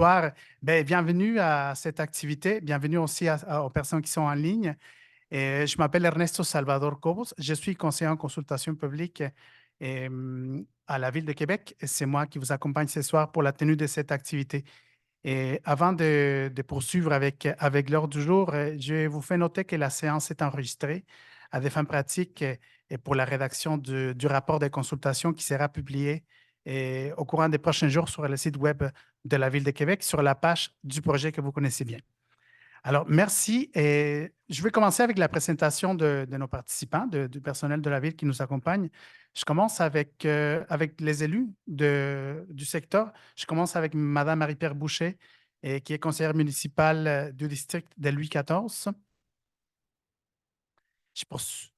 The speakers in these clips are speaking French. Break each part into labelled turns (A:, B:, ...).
A: Bonsoir. Bienvenue à cette activité. Bienvenue aussi aux personnes qui sont en ligne. Je m'appelle Ernesto Salvador Cobos. Je suis conseiller en consultation publique à la Ville de Québec. Et c'est moi qui vous accompagne ce soir pour la tenue de cette activité. Et avant de poursuivre avec l'ordre du jour, je vous fais noter que la séance est enregistrée à des fins pratiques et pour la rédaction du rapport de consultation qui sera publié au courant des prochains jours sur le site Web de la Ville de Québec, sur la page du projet que vous connaissez bien. Alors, merci. Et je vais commencer avec la présentation de nos participants, du personnel de la Ville qui nous accompagne. Je commence avec les élus du secteur. Je commence avec Mme Marie-Pierre Boucher, qui est conseillère municipale du district de Louis XIV. Je poursuis-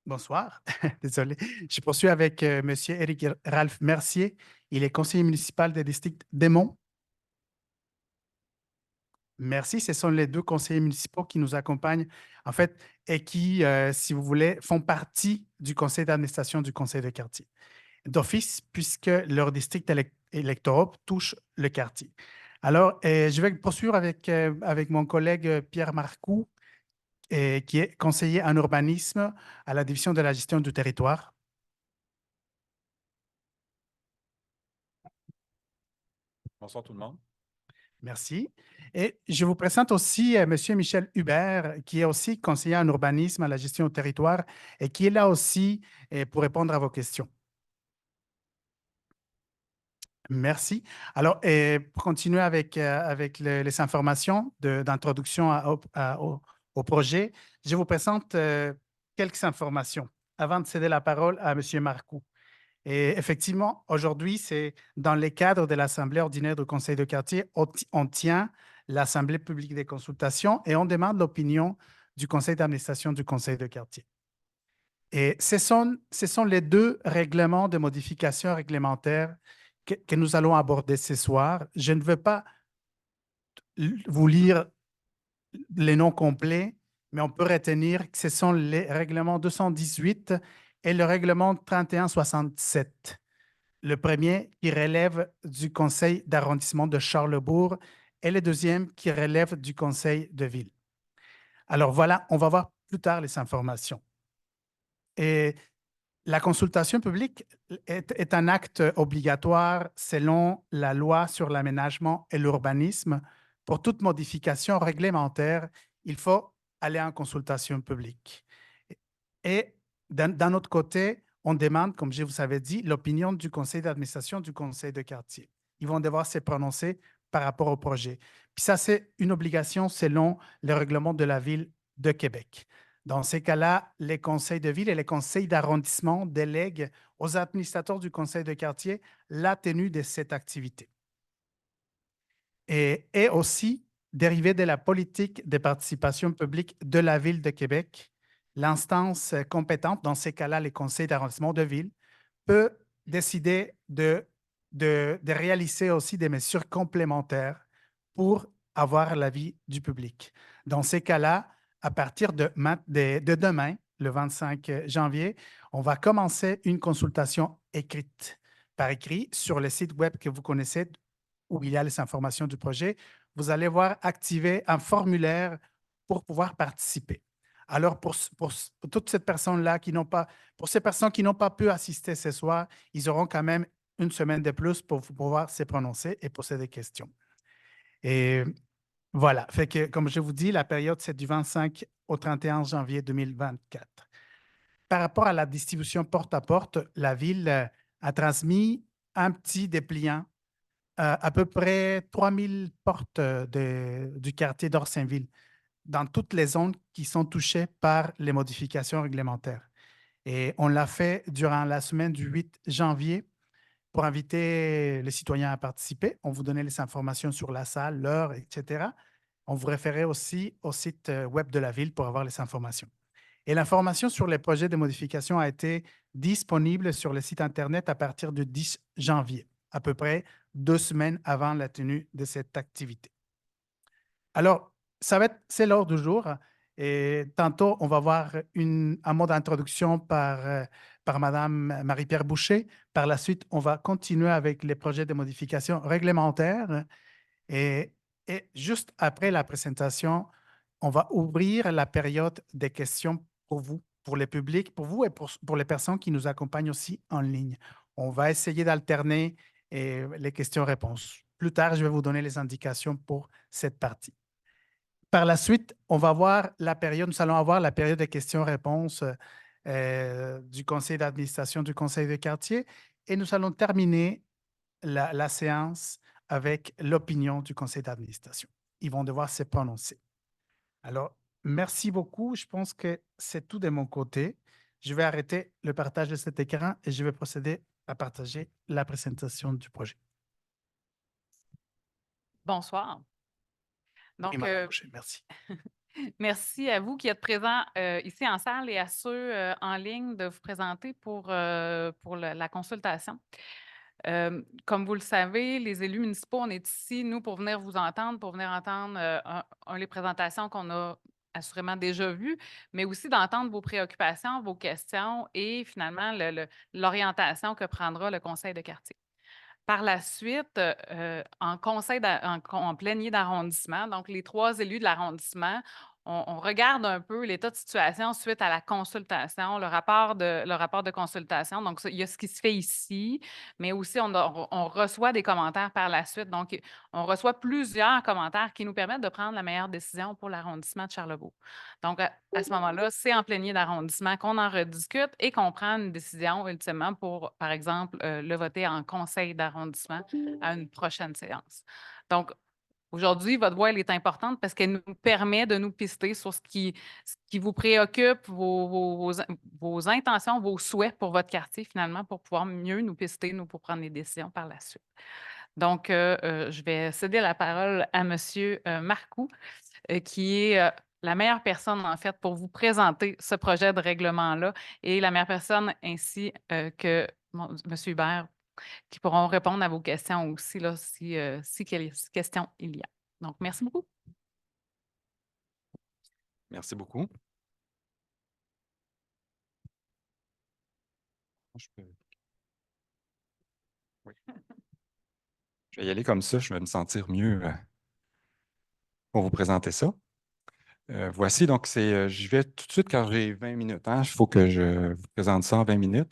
A: Bonsoir, désolé. Je poursuis avec M. Éric Ralph Mercier. Il est conseiller municipal du district d'Aymont. Merci. Ce sont les deux conseillers municipaux qui nous accompagnent, en fait, et qui, si vous voulez, font partie du conseil d'administration du conseil de quartier d'office, puisque leur district électoral touche le quartier. Alors, je vais poursuivre avec mon collègue Pierre Marcoux, qui est conseiller en urbanisme à la division de la gestion du territoire.
B: Bonsoir tout le monde.
A: Merci. Et je vous présente aussi M. Michel Hubert, qui est aussi conseiller en urbanisme à la gestion du territoire et qui est là aussi pour répondre à vos questions. Merci. Alors, pour continuer avec les informations d'introduction au projet, je vous présente quelques informations avant de céder la parole à M. Marcoux. Et effectivement, aujourd'hui, c'est dans le cadre de l'Assemblée ordinaire du Conseil de quartier, on tient l'Assemblée publique des consultations et on demande l'opinion du Conseil d'administration du Conseil de quartier. Et ce sont les deux règlements de modification réglementaire que nous allons aborder ce soir. Je ne veux pas vous lire les noms complets, mais on peut retenir que ce sont les règlements 218 et le règlement 3167. Le premier qui relève du conseil d'arrondissement de Charlesbourg et le deuxième qui relève du conseil de ville. Alors voilà, on va voir plus tard les informations. Et la consultation publique est un acte obligatoire selon la loi sur l'aménagement et l'urbanisme. Pour toute modification réglementaire, il faut aller en consultation publique. Et d'un autre côté, on demande, comme je vous avais dit, l'opinion du conseil d'administration du conseil de quartier. Ils vont devoir se prononcer par rapport au projet. Puis ça, c'est une obligation selon le règlement de la ville de Québec. Dans ces cas-là, les conseils de ville et les conseils d'arrondissement délèguent aux administrateurs du conseil de quartier la tenue de cette activité. Et aussi, dérivé de la politique de participation publique de la ville de Québec, l'instance compétente, dans ces cas-là, les conseils d'arrondissement de ville, peut décider de réaliser aussi des mesures complémentaires pour avoir l'avis du public. Dans ces cas-là, à partir de demain, le 25 janvier, on va commencer une consultation écrite, par écrit, sur le site web que vous connaissez, où il y a les informations du projet. Vous allez voir activer un formulaire pour pouvoir participer. Alors, pour toutes ces personnes-là pour ces personnes qui n'ont pas pu assister ce soir, ils auront quand même une semaine de plus pour pouvoir se prononcer et poser des questions. Et voilà. Fait que, comme je vous dis, la période, c'est du 25 au 31 janvier 2024. Par rapport à la distribution porte-à-porte, la Ville a transmis un petit dépliant à peu près 3000 portes du quartier d'Orsainville dans toutes les zones qui sont touchées par les modifications réglementaires. Et on l'a fait durant la semaine du 8 janvier pour inviter les citoyens à participer. On vous donnait les informations sur la salle, l'heure, etc. On vous référait aussi au site web de la ville pour avoir les informations. Et l'information sur les projets de modification a été disponible sur le site Internet à partir du 10 janvier, à peu près 2 semaines avant la tenue de cette activité. Alors, c'est l'ordre du jour. Et tantôt, on va voir un mot d'introduction par Mme Marie-Pierre Boucher. Par la suite, on va continuer avec les projets de modification réglementaire. Et, et juste après la présentation, on va ouvrir la période des questions pour vous, pour le public, pour vous et pour les personnes qui nous accompagnent aussi en ligne. On va essayer d'alterner les questions-réponses. Plus tard, je vais vous donner les indications pour cette partie. Par la suite, on va voir la période, nous allons avoir la période de questions-réponses du conseil d'administration du conseil de quartier et nous allons terminer la séance avec l'opinion du conseil d'administration. Ils vont devoir se prononcer. Alors, merci beaucoup. Je pense que c'est tout de mon côté. Je vais arrêter le partage de cet écran et je vais procéder à partager la présentation du projet.
C: Bonsoir.
A: Oui,
C: Donc,
A: Madame Boucher, merci.
C: merci à vous qui êtes présents ici en salle et à ceux en ligne de vous présenter pour la consultation. Comme vous le savez, les élus municipaux, on est ici, nous, pour venir vous entendre, pour venir entendre les présentations qu'on a assurément déjà vues, mais aussi d'entendre vos préoccupations, vos questions et finalement l'orientation que prendra le conseil de quartier. Par la suite, en plénier d'arrondissement, donc les 3 élus de l'arrondissement, on regarde un peu l'état de situation suite à la consultation, le rapport de consultation. Donc ça, il y a ce qui se fait ici, mais aussi on reçoit des commentaires par la suite. Donc, on reçoit plusieurs commentaires qui nous permettent de prendre la meilleure décision pour l'arrondissement de Charlebourg. Donc, à ce moment-là, c'est en plénier d'arrondissement qu'on en rediscute et qu'on prend une décision ultimement pour, par exemple, le voter en conseil d'arrondissement à une prochaine séance. Donc, aujourd'hui, votre voix, elle est importante parce qu'elle nous permet de nous pister sur ce qui vous préoccupe, vos intentions, vos souhaits pour votre quartier, finalement, pour pouvoir mieux nous pister, nous, pour prendre des décisions par la suite. Donc, je vais céder la parole à M. Marcoux, qui est la meilleure personne, en fait, pour vous présenter ce projet de règlement-là et la meilleure personne ainsi que M. Hubert, qui pourront répondre à vos questions aussi, là, si questions il y a. Donc, merci beaucoup.
B: Merci beaucoup. Je peux- oui. Je vais y aller comme ça, je vais me sentir mieux pour vous présenter ça. Voici, donc j'y vais tout de suite car j'ai 20 minutes. Il faut que je vous présente ça en 20 minutes.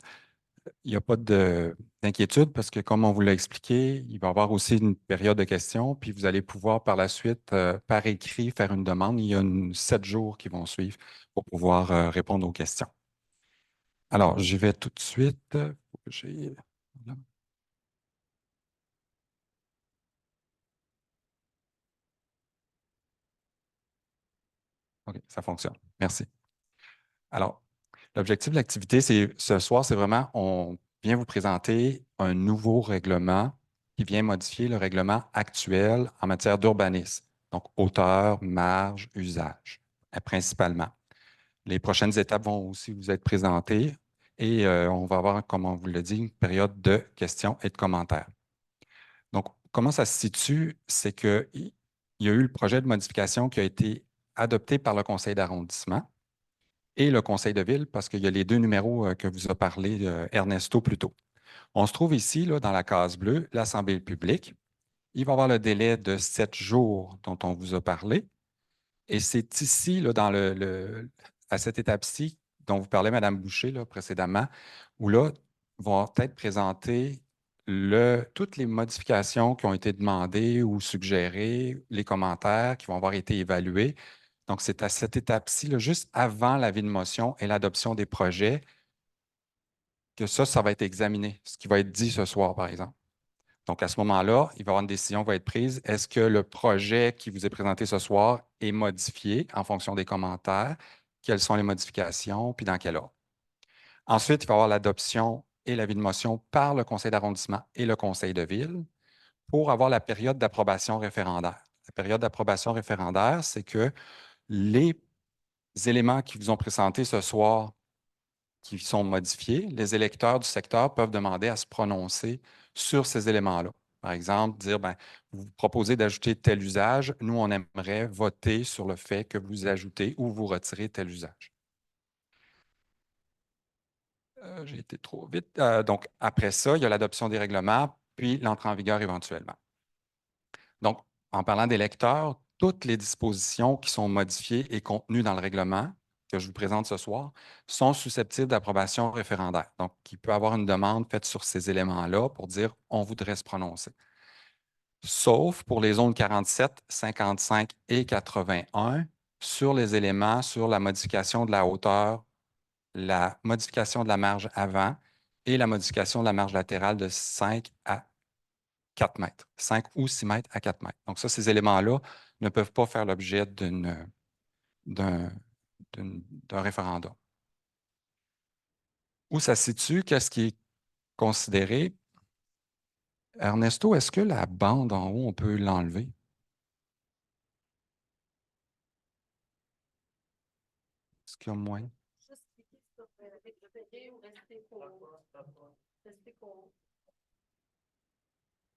B: Il n'y a pas d'inquiétude parce que, comme on vous l'a expliqué, il va y avoir aussi une période de questions, puis vous allez pouvoir par la suite, par écrit, faire une demande. Il y a 7 jours qui vont suivre pour pouvoir répondre aux questions. Alors, j'y vais tout de suite. Faut que voilà. OK, ça fonctionne. Merci. Alors, l'objectif de l'activité, ce soir, c'est vraiment, on vient vous présenter un nouveau règlement qui vient modifier le règlement actuel en matière d'urbanisme. Donc, hauteur, marge, usage, principalement. Les prochaines étapes vont aussi vous être présentées et on va avoir, comme on vous l'a dit, une période de questions et de commentaires. Donc, comment ça se situe? C'est qu'il y a eu le projet de modification qui a été adopté par le conseil d'arrondissement et le conseil de ville, parce qu'il y a les 2 numéros que vous a parlé Ernesto plus tôt. On se trouve ici, là, dans la case bleue, l'Assemblée publique. Il va y avoir le délai de 7 jours dont on vous a parlé. Et c'est ici, là, à cette étape-ci, dont vous parlez, Mme Boucher, là, précédemment, où là vont être présentées toutes les modifications qui ont été demandées ou suggérées, les commentaires qui vont avoir été évalués. Donc, c'est à cette étape-ci, là, juste avant l'avis de motion et l'adoption des projets, que ça va être examiné, ce qui va être dit ce soir, par exemple. Donc, à ce moment-là, il va y avoir une décision qui va être prise. Est-ce que le projet qui vous est présenté ce soir est modifié en fonction des commentaires? Quelles sont les modifications, puis dans quel ordre? Ensuite, il va y avoir l'adoption et l'avis de motion par le conseil d'arrondissement et le conseil de ville pour avoir la période d'approbation référendaire. La période d'approbation référendaire, c'est que les éléments qui vous ont présentés ce soir qui sont modifiés, les électeurs du secteur peuvent demander à se prononcer sur ces éléments-là. Par exemple, dire, ben, vous proposez d'ajouter tel usage, nous, on aimerait voter sur le fait que vous ajoutez ou vous retirez tel usage. J'ai été trop vite. Donc, après ça, il y a l'adoption des règlements, puis l'entrée en vigueur éventuellement. Donc, en parlant des lecteurs, toutes les dispositions qui sont modifiées et contenues dans le règlement que je vous présente ce soir sont susceptibles d'approbation référendaire. Donc, il peut y avoir une demande faite sur ces éléments-là pour dire on voudrait se prononcer. Sauf pour les zones 47, 55 et 81 sur les éléments sur la modification de la hauteur, la modification de la marge avant et la modification de la marge latérale de 5 à 4 mètres, 5 ou 6 mètres à 4 mètres. Donc ça, ces éléments-là ne peuvent pas faire l'objet d'un référendum. Où ça se situe? Qu'est-ce qui est considéré? Ernesto, est-ce que la bande en haut, on peut l'enlever? Est-ce qu'il y a moyen?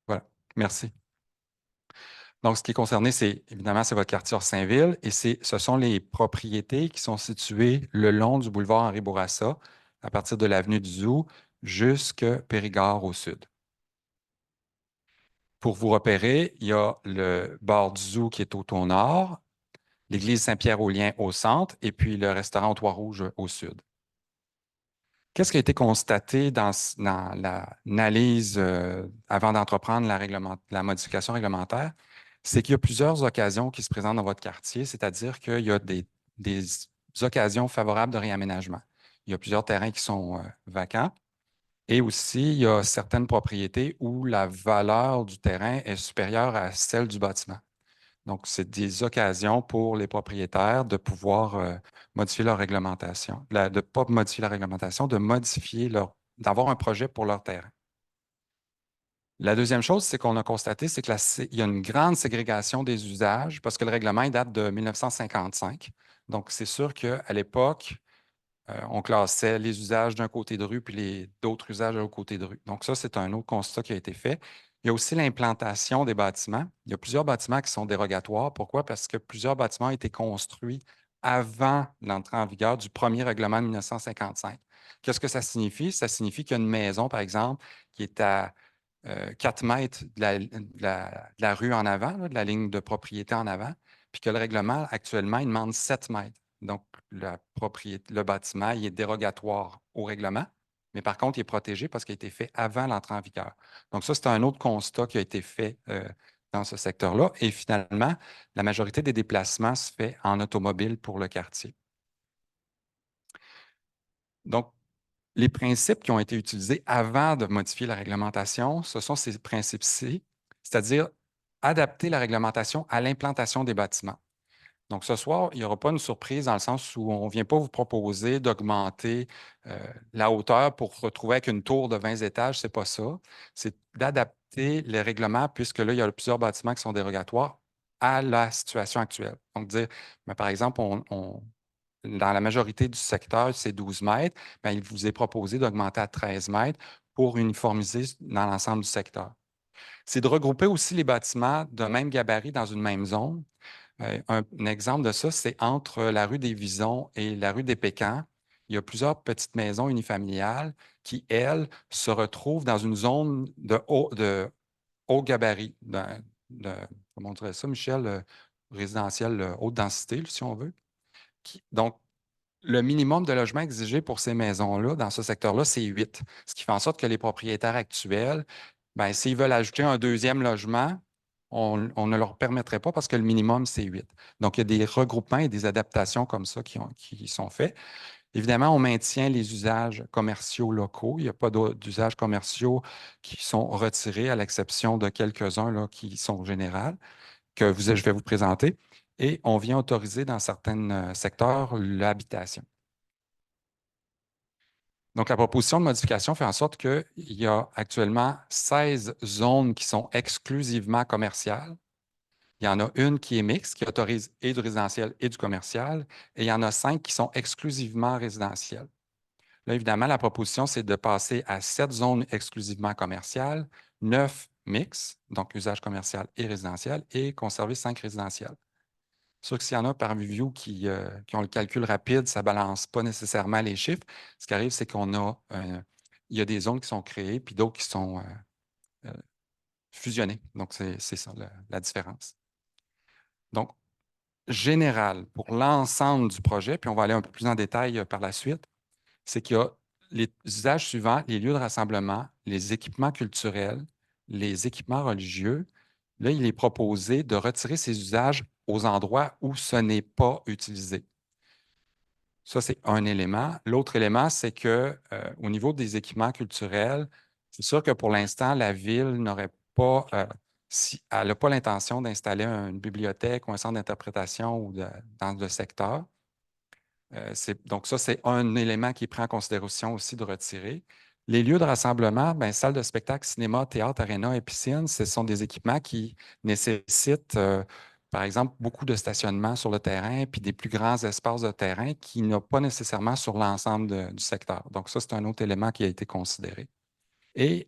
B: Voilà, merci. Donc, ce qui est concerné, c'est évidemment, c'est votre quartier Orsainville et ce sont les propriétés qui sont situées le long du boulevard Henri Bourassa, à partir de l'avenue du Zoo, jusqu'à Périgord au sud. Pour vous repérer, il y a le bord du Zoo qui est au nord, l'église Saint-Pierre-aux-Liens au centre et puis le restaurant aux Trois-Rouges au sud. Qu'est-ce qui a été constaté dans l'analyse avant d'entreprendre la modification réglementaire? C'est qu'il y a plusieurs occasions qui se présentent dans votre quartier, c'est-à-dire qu'il y a des occasions favorables de réaménagement. Il y a plusieurs terrains qui sont vacants et aussi il y a certaines propriétés où la valeur du terrain est supérieure à celle du bâtiment. Donc, c'est des occasions pour les propriétaires de pouvoir modifier leur réglementation, de ne pas modifier la réglementation, d'avoir un projet pour leur terrain. La deuxième chose, c'est qu'on a constaté, c'est qu'il y a une grande ségrégation des usages parce que le règlement il date de 1955. Donc, c'est sûr qu'à l'époque, on classait les usages d'un côté de rue puis d'autres usages de l'autre côté de rue. Donc, ça, c'est un autre constat qui a été fait. Il y a aussi l'implantation des bâtiments. Il y a plusieurs bâtiments qui sont dérogatoires. Pourquoi? Parce que plusieurs bâtiments ont été construits avant l'entrée en vigueur du premier règlement de 1955. Qu'est-ce que ça signifie? Ça signifie qu'il y a une maison, par exemple, qui est à 4 mètres de la rue en avant, là, de la ligne de propriété en avant, puis que le règlement, actuellement, il demande 7 mètres. Donc, le bâtiment, il est dérogatoire au règlement, mais par contre, il est protégé parce qu'il a été fait avant l'entrée en vigueur. Donc, ça, c'est un autre constat qui a été fait dans ce secteur-là. Et finalement, la majorité des déplacements se fait en automobile pour le quartier. Donc, les principes qui ont été utilisés avant de modifier la réglementation, ce sont ces principes-ci, c'est-à-dire adapter la réglementation à l'implantation des bâtiments. Donc, ce soir, il n'y aura pas une surprise dans le sens où on ne vient pas vous proposer d'augmenter la hauteur pour se retrouver avec une tour de 20 étages. Ce n'est pas ça. C'est d'adapter les règlements, puisque là, il y a plusieurs bâtiments qui sont dérogatoires à la situation actuelle. Donc, dire, mais par exemple, dans la majorité du secteur, c'est 12 mètres, bien, il vous est proposé d'augmenter à 13 mètres pour uniformiser dans l'ensemble du secteur. C'est de regrouper aussi les bâtiments de même gabarit dans une même zone. Un exemple de ça, c'est entre la rue des Visons et la rue des Pécans. Il y a plusieurs petites maisons unifamiliales qui, elles, se retrouvent dans une zone de haut gabarit, comment on dirait ça, Michel, résidentiel haute densité, si on veut. Donc, le minimum de logements exigé pour ces maisons-là, dans ce secteur-là, c'est 8. Ce qui fait en sorte que les propriétaires actuels, bien, s'ils veulent ajouter un deuxième logement, on ne leur permettrait pas parce que le minimum, c'est 8. Donc, il y a des regroupements et des adaptations comme ça qui sont faits. Évidemment, on maintient les usages commerciaux locaux. Il n'y a pas d'usages commerciaux qui sont retirés, à l'exception de quelques-uns là, qui sont généraux, que je vais vous présenter. Et on vient autoriser dans certains secteurs l'habitation. Donc, la proposition de modification fait en sorte qu'il y a actuellement 16 zones qui sont exclusivement commerciales. Il y en a une qui est mixte, qui autorise et du résidentiel et du commercial, et il y en a 5 qui sont exclusivement résidentielles. Là, évidemment, la proposition, c'est de passer à 7 zones exclusivement commerciales, 9 mixtes, donc usage commercial et résidentiel, et conserver 5 résidentiels. Sûr que s'il y en a parmi vous qui ont le calcul rapide, ça ne balance pas nécessairement les chiffres. Ce qui arrive, c'est il y a des zones qui sont créées, puis d'autres qui sont fusionnées. Donc, c'est ça la différence. Donc, général, pour l'ensemble du projet, puis on va aller un peu plus en détail par la suite, c'est qu'il y a les usages suivants, les lieux de rassemblement, les équipements culturels, les équipements religieux. Là, il est proposé de retirer ces usages aux endroits où ce n'est pas utilisé. Ça, c'est un élément. L'autre élément, c'est que au niveau des équipements culturels, c'est sûr que pour l'instant, la ville n'aurait pas, si elle n'a pas l'intention d'installer une bibliothèque ou un centre d'interprétation dans le secteur. Donc, ça, c'est un élément qui est pris en considération aussi de retirer. Les lieux de rassemblement, bien, salles de spectacle, cinéma, théâtre, aréna et piscine, ce sont des équipements qui nécessitent, par exemple, beaucoup de stationnement sur le terrain, puis des plus grands espaces de terrain qui n'ont pas nécessairement sur l'ensemble du secteur. Donc, ça, c'est un autre élément qui a été considéré. Et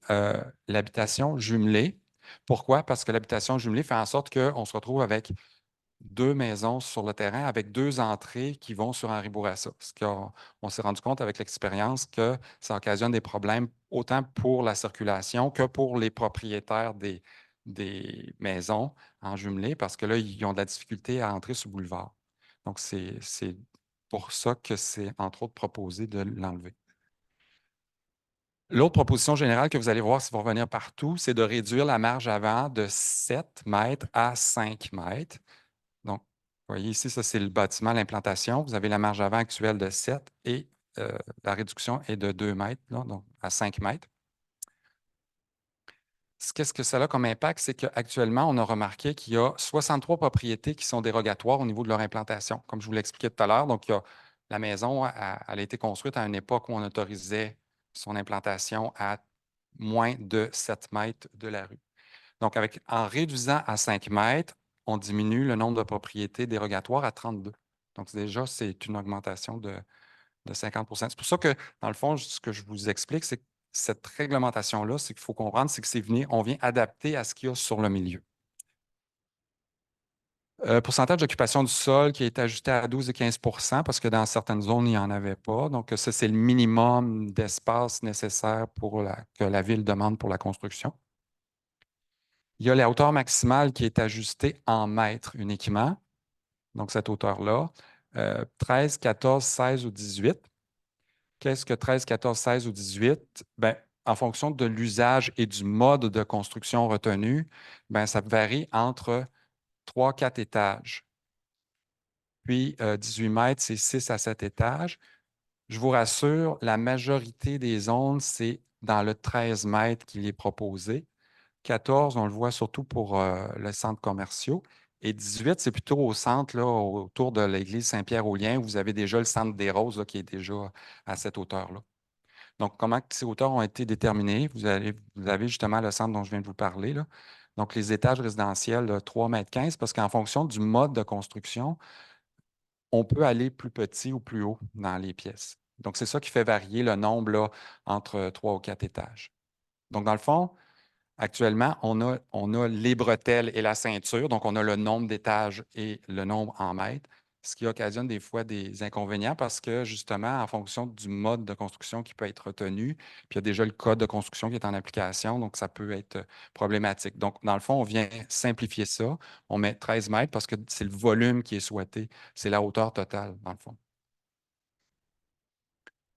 B: l'habitation jumelée. Pourquoi? Parce que l'habitation jumelée fait en sorte qu'on se retrouve avec 2 maisons sur le terrain avec 2 entrées qui vont sur Henri Bourassa. On s'est rendu compte avec l'expérience que ça occasionne des problèmes autant pour la circulation que pour les propriétaires des maisons en jumelé parce que là, ils ont de la difficulté à entrer sur le boulevard. Donc, c'est pour ça que c'est entre autres proposé de l'enlever. L'autre proposition générale que vous allez voir si vous revenir partout, c'est de réduire la marge avant de 7 mètres à 5 mètres. Donc, vous voyez ici, ça, c'est le bâtiment, l'implantation. Vous avez la marge avant actuelle de 7 et la réduction est de 2 mètres, là, donc à 5 mètres. Qu'est-ce que ça a comme impact? C'est qu'actuellement, on a remarqué qu'il y a 63 propriétés qui sont dérogatoires au niveau de leur implantation, comme je vous l'expliquais tout à l'heure. Donc, la maison, elle a été construite à une époque où on autorisait son implantation à moins de 7 mètres de la rue. Donc, en réduisant à 5 mètres, on diminue le nombre de propriétés dérogatoires à 32. Donc, déjà, c'est une augmentation de 50 %. C'est pour ça que, dans le fond, ce que je vous explique, c'est que cette réglementation-là, c'est qu'il faut comprendre, c'est que on vient adapter à ce qu'il y a sur le milieu. Pourcentage d'occupation du sol qui est ajusté à 12 et 15 parce que dans certaines zones, il n'y en avait pas. Donc, ça, c'est le minimum d'espace nécessaire que la ville demande pour la construction. Il y a la hauteur maximale qui est ajustée en mètres uniquement. Donc, cette hauteur-là. 13, 14, 16 ou 18. Qu'est-ce que 13, 14, 16 ou 18? Bien, en fonction de l'usage et du mode de construction retenu, bien, ça varie entre 3, 4 étages. Puis, 18 mètres, c'est 6 à 7 étages. Je vous rassure, la majorité des zones, c'est dans le 13 mètres qu'il est proposé. 14, on le voit surtout pour le centre commerciaux. Et 18, c'est plutôt au centre, là, autour de l'église Saint-Pierre-aux-Liens, où vous avez déjà le centre des Roses là, qui est déjà à cette hauteur-là. Donc, comment ces hauteurs ont été déterminées? Vous avez justement le centre dont je viens de vous parler, là. Donc, les étages résidentiels, là, 3,15 m, parce qu'en fonction du mode de construction, on peut aller plus petit ou plus haut dans les pièces. Donc, c'est ça qui fait varier le nombre là, entre 3 ou 4 étages. Donc, dans le fond, actuellement, on a les bretelles et la ceinture, donc on a le nombre d'étages et le nombre en mètres, ce qui occasionne des fois des inconvénients parce que justement, en fonction du mode de construction qui peut être retenu, puis il y a déjà le code de construction qui est en application, donc ça peut être problématique. Donc, dans le fond, on vient simplifier ça. On met 13 mètres parce que c'est le volume qui est souhaité, c'est la hauteur totale, dans le fond.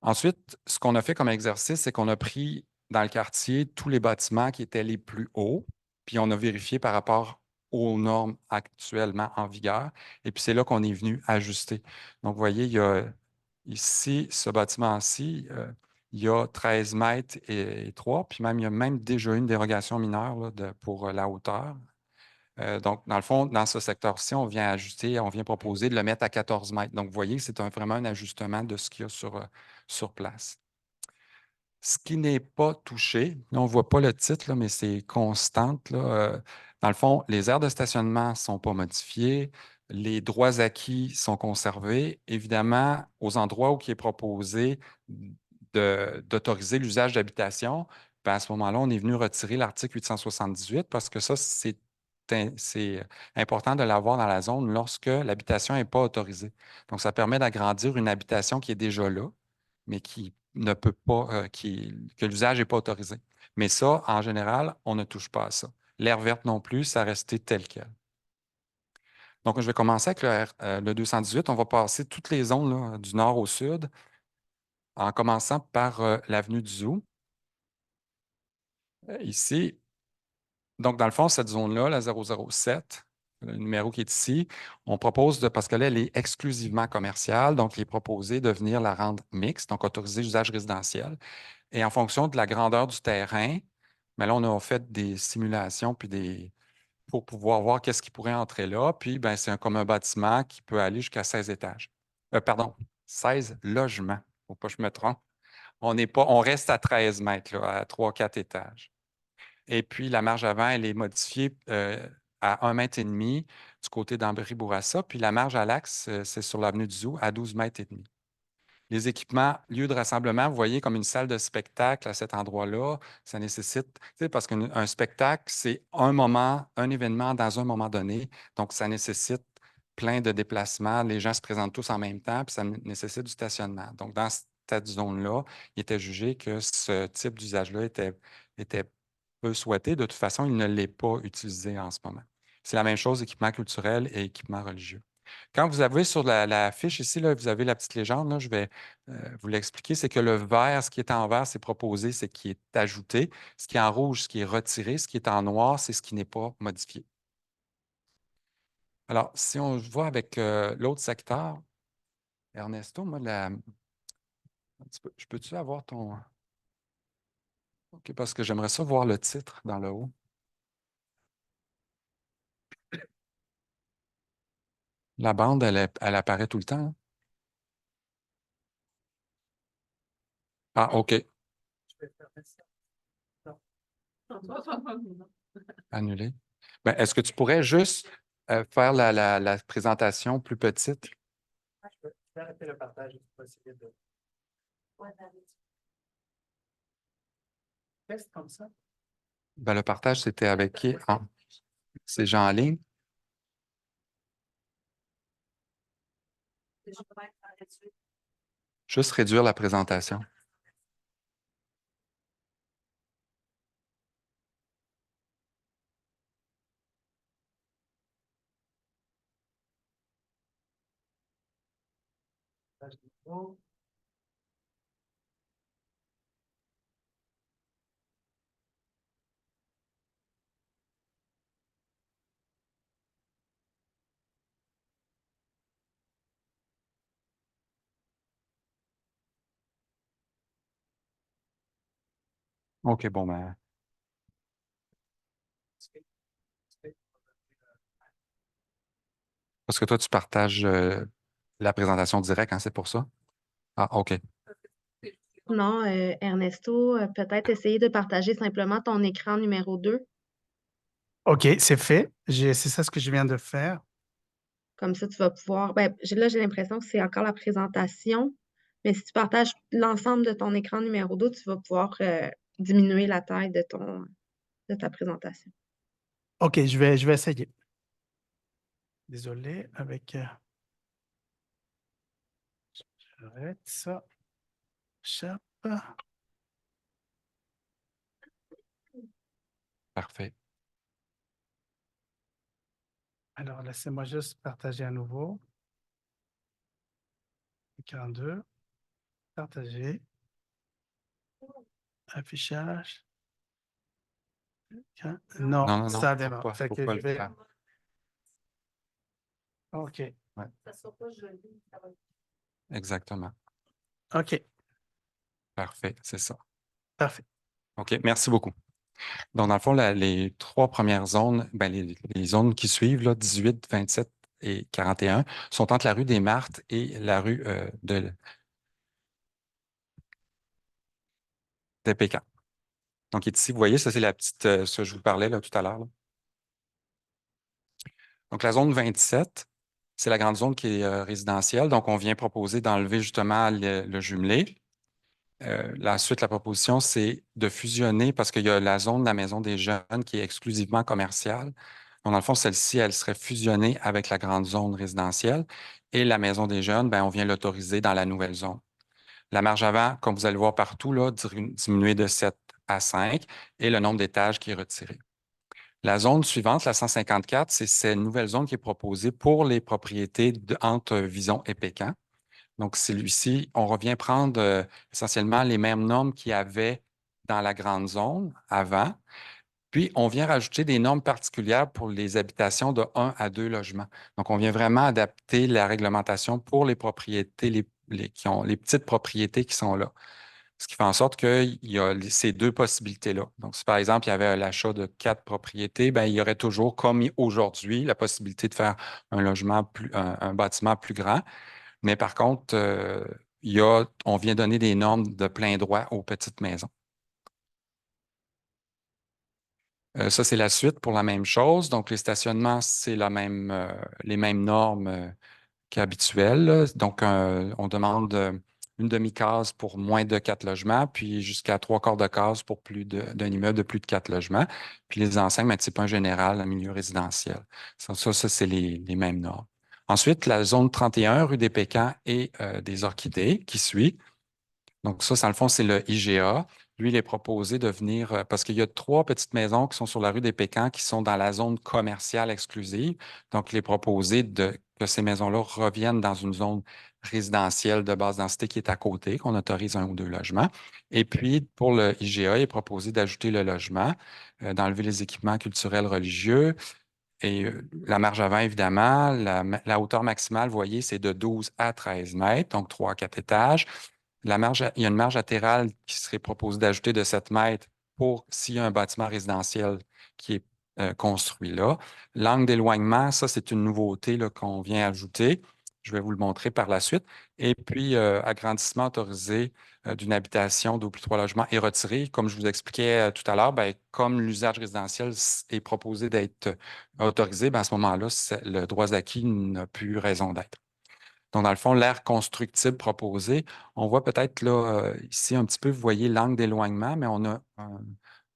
B: Ensuite, ce qu'on a fait comme exercice, c'est qu'on a pris dans le quartier tous les bâtiments qui étaient les plus hauts, puis on a vérifié par rapport aux normes actuellement en vigueur. Et puis c'est là qu'on est venu ajuster. Donc, vous voyez, il y a ici, ce bâtiment-ci, il y a 13 mètres et 3, puis même, il y a même déjà une dérogation mineure là, pour la hauteur. Donc, dans le fond, dans ce secteur-ci, on vient ajuster, on vient proposer de le mettre à 14 mètres. Donc, vous voyez, c'est vraiment un ajustement de ce qu'il y a sur place. Ce qui n'est pas touché, là, on ne voit pas le titre, là, mais c'est constante. Là, dans le fond, les aires de stationnement ne sont pas modifiées, les droits acquis sont conservés. Évidemment, aux endroits où il est proposé d'autoriser l'usage d'habitation, ben, à ce moment-là, on est venu retirer l'article 878 parce que ça, c'est important de l'avoir dans la zone lorsque l'habitation n'est pas autorisée. Donc, ça permet d'agrandir une habitation qui est déjà là, mais qui ne peut pas, que l'usage n'est pas autorisé. Mais ça, en général, on ne touche pas à ça. L'aire verte non plus, ça restait tel quel. Donc, je vais commencer avec le 218. On va passer toutes les zones là, du nord au sud, en commençant par l'avenue du Zoo. Ici, donc dans le fond, cette zone-là, la 007, le numéro qui est ici, on propose, parce qu'elle elle est exclusivement commerciale, donc il est proposé de venir la rendre mixte, donc autorisé usage résidentiel. Et en fonction de la grandeur du terrain, mais là, on a fait des simulations pour pouvoir voir qu'est-ce qui pourrait entrer là. Puis, ben, c'est comme un bâtiment qui peut aller jusqu'à 16 étages. Pardon, 16 logements. Il ne faut pas que je me trompe. On reste à 13 mètres, là, à 3-4 étages. Et puis, la marge avant, elle est modifiée à 1,5 m du côté d'Ambry-Bourassa. Puis, la marge à l'axe, c'est sur l'avenue du Zoo, à 12,5 m. Les équipements, lieux de rassemblement, vous voyez comme une salle de spectacle à cet endroit-là, ça nécessite, parce qu'un spectacle, c'est un moment, un événement dans un moment donné, donc ça nécessite plein de déplacements, les gens se présentent tous en même temps, puis ça nécessite du stationnement. Donc, dans cette zone-là, il était jugé que ce type d'usage-là était peu souhaité. De toute façon, il ne l'est pas utilisé en ce moment. C'est la même chose, équipement culturel et équipement religieux. Quand vous avez sur la fiche ici, là, vous avez la petite légende, là, je vais vous l'expliquer, c'est que le vert, ce qui est en vert, c'est proposé, c'est ce qui est ajouté. Ce qui est en rouge, ce qui est retiré. Ce qui est en noir, c'est ce qui n'est pas modifié. Alors, si on voit avec l'autre secteur, Ernesto, moi, je peux-tu avoir ton... OK, parce que j'aimerais ça voir le titre dans le haut. La bande, elle apparaît tout le temps, hein? Ah, OK. Annulé. Ben, est-ce que tu pourrais juste faire la présentation plus petite?
A: Je vais arrêter le partage pour essayer de test comme ça.
B: Ben, le partage, c'était avec qui? Ah, c'est gens en ligne? Juste réduire la présentation. OK, bon, ben, parce que toi, tu partages la présentation directe, hein, c'est pour ça? Ah, OK.
D: Non, Ernesto, peut-être essayer de partager simplement ton écran numéro 2.
A: OK, c'est fait. C'est ça ce que je viens de faire.
D: Comme ça, tu vas pouvoir. Ben, là, j'ai l'impression que c'est encore la présentation, mais si tu partages l'ensemble de ton écran numéro 2, tu vas pouvoir diminuer la taille de ta présentation.
A: OK, je vais essayer. Désolé, avec... J'arrête ça. Chape.
B: Parfait.
A: Alors, laissez-moi juste partager à nouveau. Écran 2. Partager. Affichage. Non,
B: Non,
A: ça
B: faut
A: démarre.
B: pas,
A: Fait
B: faut
A: que
B: pas
A: je
B: le
A: vais...
B: faire.
A: OK.
B: Ouais. Exactement.
A: OK,
B: Parfait, c'est ça.
A: parfait.
B: OK, merci beaucoup. Donc, dans le fond, les trois premières zones, ben, les zones qui suivent, là, 18, 27 et 41, sont entre la rue des Martes et la rue de Pékin. Donc, ici, vous voyez, ça, c'est la petite, ce que je vous parlais là, tout à l'heure, là. Donc, la zone 27, c'est la grande zone qui est résidentielle. Donc, on vient proposer d'enlever justement le jumelé. Ensuite, la proposition, c'est de fusionner parce qu'il y a la zone de la maison des jeunes qui est exclusivement commerciale. Donc, dans le fond, celle-ci, elle serait fusionnée avec la grande zone résidentielle. Et la maison des jeunes, ben, on vient l'autoriser dans la nouvelle zone. La marge avant, comme vous allez le voir partout, là, diminuer de 7 à 5 et le nombre d'étages qui est retiré. La zone suivante, la 154, c'est cette nouvelle zone qui est proposée pour les propriétés entre Vison et Pécan. Donc, celui-ci, on revient prendre essentiellement les mêmes normes qu'il y avait dans la grande zone avant. Puis, on vient rajouter des normes particulières pour les habitations de 1 à 2 logements. Donc, on vient vraiment adapter la réglementation pour les propriétés, les petites propriétés qui sont là. Ce qui fait en sorte qu'il y a ces deux possibilités-là. Donc, si par exemple, il y avait l'achat de 4 propriétés, bien, il y aurait toujours, comme aujourd'hui, la possibilité de faire un logement un bâtiment plus grand. Mais par contre, on vient donner des normes de plein droit aux petites maisons. Ça, c'est la suite pour la même chose. Donc, les stationnements, c'est les mêmes normes qu'habituelles, là. Donc, on demande une demi-case pour moins de 4 logements, puis jusqu'à 3/4 de case pour d'un immeuble de plus de 4 logements. Puis les enseignes, mais c'est pas un général, un milieu résidentiel. Ça c'est les mêmes normes. Ensuite, la zone 31, rue des Pécans et des Orchidées, qui suit. Donc, ça, dans le fond, c'est le IGA. Lui, il est proposé de venir, parce qu'il y a 3 petites maisons qui sont sur la rue des Pécans qui sont dans la zone commerciale exclusive. Donc, il est proposé que ces maisons-là reviennent dans une zone résidentielle de basse densité qui est à côté, qu'on autorise 1 ou 2 logements. Et puis, pour le IGA, il est proposé d'ajouter le logement, d'enlever les équipements culturels religieux. Et la marge avant, évidemment, la hauteur maximale, vous voyez, c'est de 12 à 13 mètres, donc 3 à 4 étages. Il y a une marge latérale qui serait proposée d'ajouter de 7 mètres pour s'il y a un bâtiment résidentiel qui est construit là. L'angle d'éloignement, ça, c'est une nouveauté là, qu'on vient ajouter. Je vais vous le montrer par la suite. Et puis, agrandissement autorisé d'une habitation d'au plus 3 logements est retiré. Comme je vous expliquais tout à l'heure, ben, comme l'usage résidentiel est proposé d'être autorisé, ben, à ce moment-là, le droit d'acquis n'a plus raison d'être. Donc, dans le fond, l'aire constructible proposé, on voit peut-être là, ici un petit peu, vous voyez l'angle d'éloignement, mais on a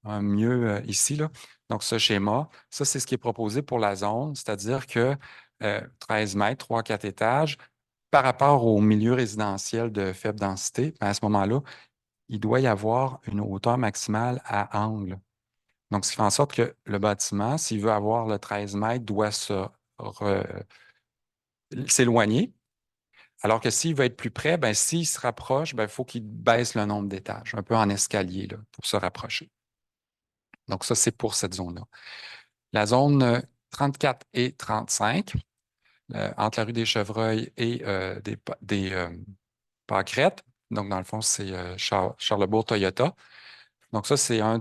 B: un mieux ici, là. Donc, ce schéma, ça, c'est ce qui est proposé pour la zone, c'est-à-dire que 13 mètres, 3-4 étages, par rapport au milieu résidentiel de faible densité, ben, à ce moment-là, il doit y avoir une hauteur maximale à angle. Donc, ce qui fait en sorte que le bâtiment, s'il veut avoir le 13 mètres, doit s'éloigner. Alors que s'il veut être plus près, ben, s'il se rapproche, ben, il faut qu'il baisse le nombre d'étages, un peu en escalier là, pour se rapprocher. Donc, ça, c'est pour cette zone-là. La zone 34 et 35, entre la rue des Chevreuils et des Pâquerettes. Donc, dans le fond, c'est Charlebourg-Toyota. Donc, ça, c'est un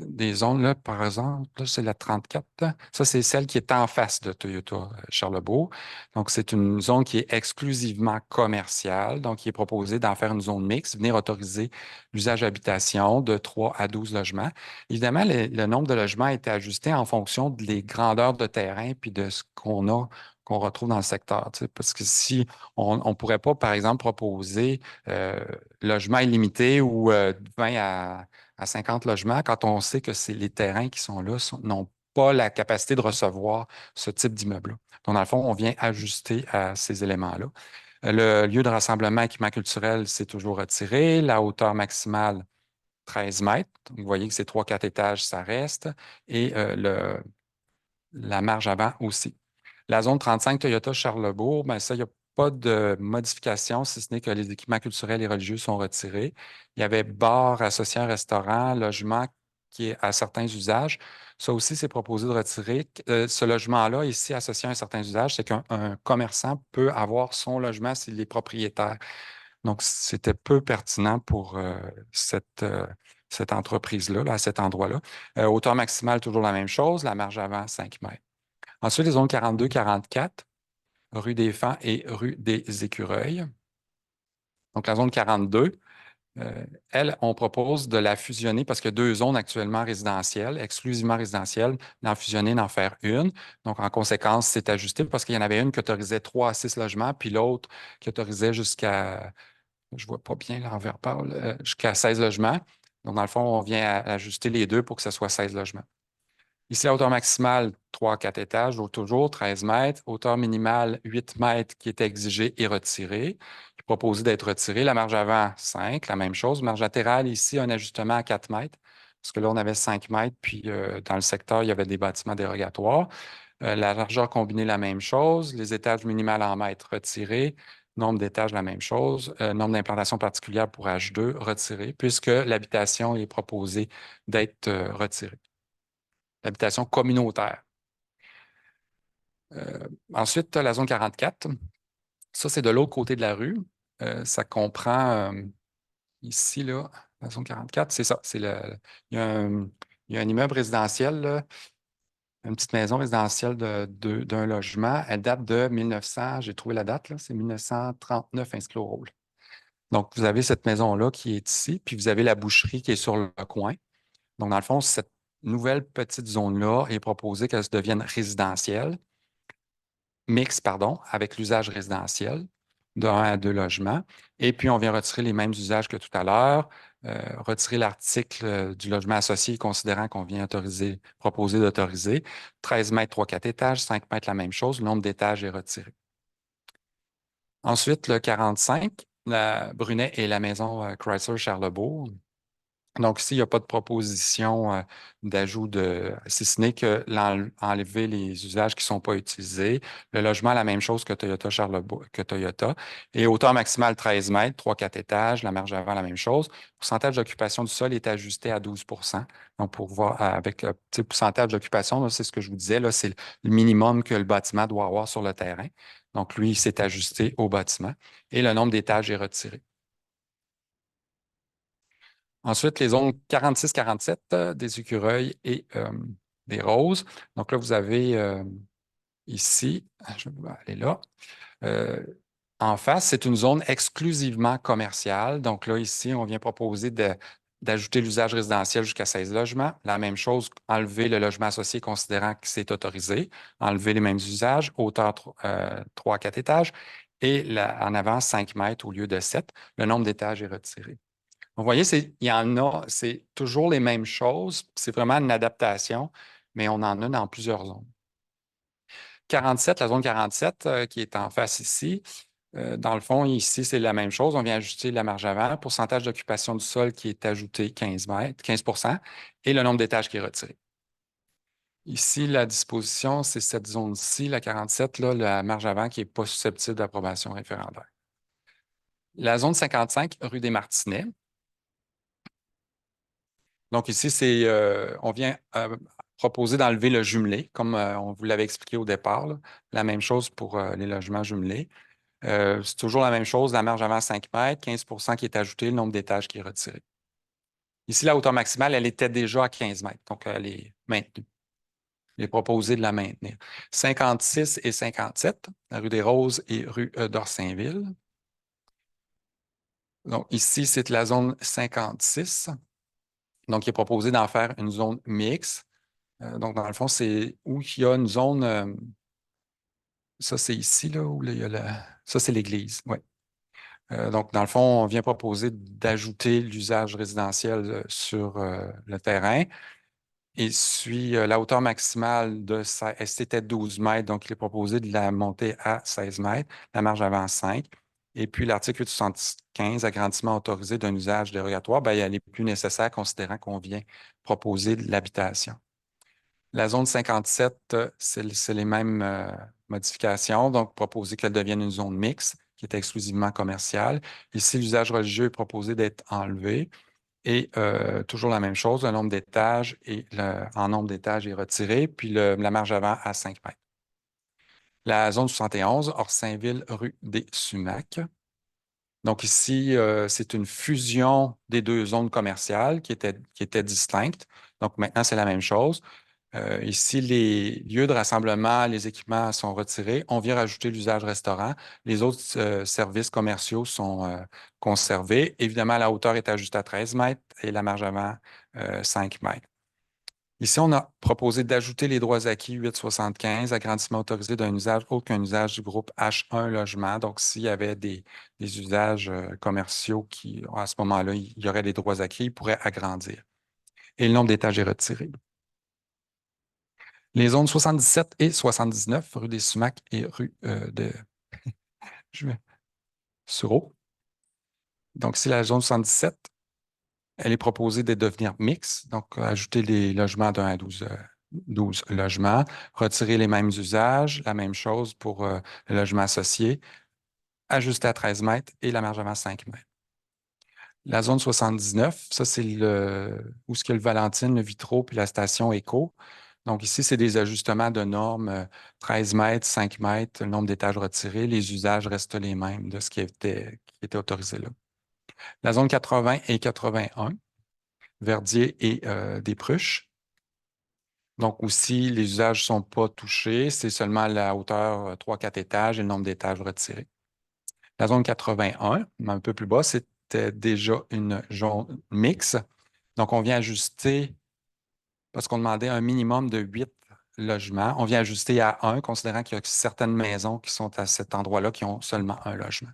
B: des zones, là, par exemple, là, c'est la 34. Ça, c'est celle qui est en face de Toyota Charlebourg. Donc, c'est une zone qui est exclusivement commerciale. Donc, il est proposé d'en faire une zone mixte, venir autoriser l'usage d'habitation de 3 à 12 logements. Évidemment, le nombre de logements a été ajusté en fonction des grandeurs de terrain puis de ce qu'on retrouve dans le secteur. Tu sais, parce que si on ne pourrait pas, par exemple, proposer logement illimité ou 20 à 50 logements quand on sait que les terrains qui sont là n'ont pas la capacité de recevoir ce type d'immeuble-là. Donc, dans le fond, on vient ajuster à ces éléments-là. Le lieu de rassemblement équipement culturel, c'est toujours retiré. La hauteur maximale, 13 mètres. Donc, vous voyez que c'est 3-4 étages, ça reste. Et la marge avant aussi. La zone 35 Toyota Charlebourg, ben ça, il n'y a pas de modification, si ce n'est que les équipements culturels et religieux sont retirés. Il y avait bar associé à un restaurant, logement qui est à certains usages. Ça aussi, c'est proposé de retirer. Ce logement-là, ici, associé à un certain usage, c'est qu'un commerçant peut avoir son logement s'il est propriétaire. Donc, c'était peu pertinent pour cette entreprise-là, là, à cet endroit-là. Hauteur maximale, toujours la même chose. La marge avant, 5 mètres. Ensuite, les zones 42-44, rue des Fans et rue des Écureuils. Donc, la zone 42, elle, on propose de la fusionner parce qu'il y a 2 zones actuellement résidentielles, exclusivement résidentielles, d'en fusionner, d'en faire une. Donc, en conséquence, c'est ajusté parce qu'il y en avait une qui autorisait 3 à 6 logements, puis l'autre qui autorisait jusqu'à, je ne vois pas bien l'envers parle, jusqu'à 16 logements. Donc, dans le fond, on vient ajuster les deux pour que ce soit 16 logements. Ici, la hauteur maximale, 3 à 4 étages, toujours 13 mètres. Hauteur minimale, 8 mètres qui est exigée et retirée, qui est proposé d'être retirée. La marge avant, 5, la même chose. Marge latérale, ici, un ajustement à 4 mètres parce que là, on avait 5 mètres, puis dans le secteur, il y avait des bâtiments dérogatoires. La largeur combinée, la même chose. Les étages minimales en mètres retirés. Nombre d'étages, la même chose. Nombre d'implantations particulières pour H2 retiré, puisque l'habitation est proposée d'être retirée. L'habitation communautaire. Ensuite, la zone 44. Ça, c'est de l'autre côté de la rue. Ça comprend ici, là, la zone 44, c'est ça. Il y a un immeuble résidentiel, là, une petite maison résidentielle d'un logement. Elle date de 1900, j'ai trouvé la date, là, c'est 1939 inscrit au rôle. Donc, vous avez cette maison-là qui est ici, puis vous avez la boucherie qui est sur le coin. Donc, dans le fond, cette nouvelle petite zone-là est proposée qu'elle se devienne résidentielle, mixte, pardon, avec l'usage résidentiel de 1 à 2 logements. Et puis, on vient retirer les mêmes usages que tout à l'heure, retirer l'article du logement associé, considérant qu'on vient proposer d'autoriser. 13 mètres, 3-4 étages, 5 mètres, la même chose. Le nombre d'étages est retiré. Ensuite, le 45, la Brunet et la maison Chrysler Charlebourg. Donc, ici, il n'y a pas de proposition d'ajout si ce n'est que enlever les usages qui ne sont pas utilisés. Le logement, la même chose que Toyota Charlebourg, que Toyota. Et hauteur maximale 13 mètres, 3-4 étages, la marge avant, la même chose. Le pourcentage d'occupation du sol est ajusté à 12 %. Donc, pour voir avec le petit pourcentage d'occupation, c'est ce que je vous disais, là, c'est le minimum que le bâtiment doit avoir sur le terrain. Donc, lui, il s'est ajusté au bâtiment. Et le nombre d'étages est retiré. Ensuite, les zones 46-47, des écureuils et des roses. Donc là, vous avez ici, je vais aller là. En face, c'est une zone exclusivement commerciale. Donc là, ici, on vient proposer d'ajouter l'usage résidentiel jusqu'à 16 logements. La même chose, enlever le logement associé considérant que c'est autorisé, enlever les mêmes usages, hauteur 3 à 4 étages et en avant 5 mètres au lieu de 7. Le nombre d'étages est retiré. Vous voyez, il y en a, c'est toujours les mêmes choses. C'est vraiment une adaptation, mais on en a dans plusieurs zones. 47, la zone 47 qui est en face ici. Dans le fond, ici, c'est la même chose. On vient ajouter la marge avant, pourcentage d'occupation du sol qui est ajouté 15 %, et le nombre d'étages qui est retiré. Ici, la disposition, c'est cette zone-ci, la 47, là, la marge avant qui n'est pas susceptible d'approbation référendaire. La zone 55, rue des Martinets. Donc ici, on vient proposer d'enlever le jumelé, comme on vous l'avait expliqué au départ, là. La même chose pour les logements jumelés. C'est toujours la même chose, la marge avant 5 mètres, 15 % qui est ajouté, le nombre d'étages qui est retiré. Ici, la hauteur maximale, elle était déjà à 15 mètres, donc elle est maintenue. Il est proposé de la maintenir. 56 et 57, la rue des Roses et rue d'Orsainville. Donc ici, c'est la zone 56. Donc, il est proposé d'en faire une zone mixte. Donc, dans le fond, c'est où il y a une zone. Ça, c'est ici, là, où il y a ça, c'est l'église. Oui. Donc, dans le fond, on vient proposer d'ajouter l'usage résidentiel sur le terrain. Et puis, la hauteur maximale c'était 12 mètres, donc il est proposé de la monter à 16 mètres, la marge avant 5. Et puis, l'article 875, agrandissement autorisé d'un usage dérogatoire, bien, elle est plus nécessaire considérant qu'on vient proposer de l'habitation. La zone 57, c'est les mêmes modifications, donc proposer qu'elle devienne une zone mixte qui est exclusivement commerciale. Ici, l'usage religieux est proposé d'être enlevé. Et toujours la même chose, le nombre d'étages en nombre d'étages est retiré, puis la marge avant à 5 mètres. La zone 71, Orsainville, rue des Sumacs. Donc ici, c'est une fusion des deux zones commerciales qui étaient distinctes. Donc maintenant, c'est la même chose. Ici, les lieux de rassemblement, les équipements sont retirés. On vient rajouter l'usage restaurant. Les autres services commerciaux sont conservés. Évidemment, la hauteur est ajustée à 13 mètres et la marge avant 5 mètres. Ici, on a proposé d'ajouter les droits acquis 875, agrandissement autorisé d'un usage autre qu'un usage du groupe H1 logement. Donc, s'il y avait des usages commerciaux qui, à ce moment-là, il y aurait des droits acquis, ils pourraient agrandir. Et le nombre d'étages est retiré. Les zones 77 et 79, rue des Sumacs et rue de Sureau. Donc, c'est la zone 77. Elle est proposée de devenir mixte, donc ajouter les logements d'1 à 12 logements, retirer les mêmes usages, la même chose pour le logement associé, ajuster à 13 mètres et la marge avant 5 mètres. La zone 79, ça, c'est où ce qu'il y a le Valentine, le Vitro, puis la station Éco. Donc ici, c'est des ajustements de normes 13 mètres, 5 mètres, le nombre d'étages retirés. Les usages restent les mêmes de ce qui était autorisé là. La zone 80 et 81, Verdier et des Pruches. Donc aussi, les usages ne sont pas touchés. C'est seulement la hauteur 3-4 étages et le nombre d'étages retirés. La zone 81, un peu plus bas, c'était déjà une zone mixte. Donc, on vient ajuster, parce qu'on demandait un minimum de 8 logements, on vient ajuster à 1, considérant qu'il y a certaines maisons qui sont à cet endroit-là qui ont seulement un logement.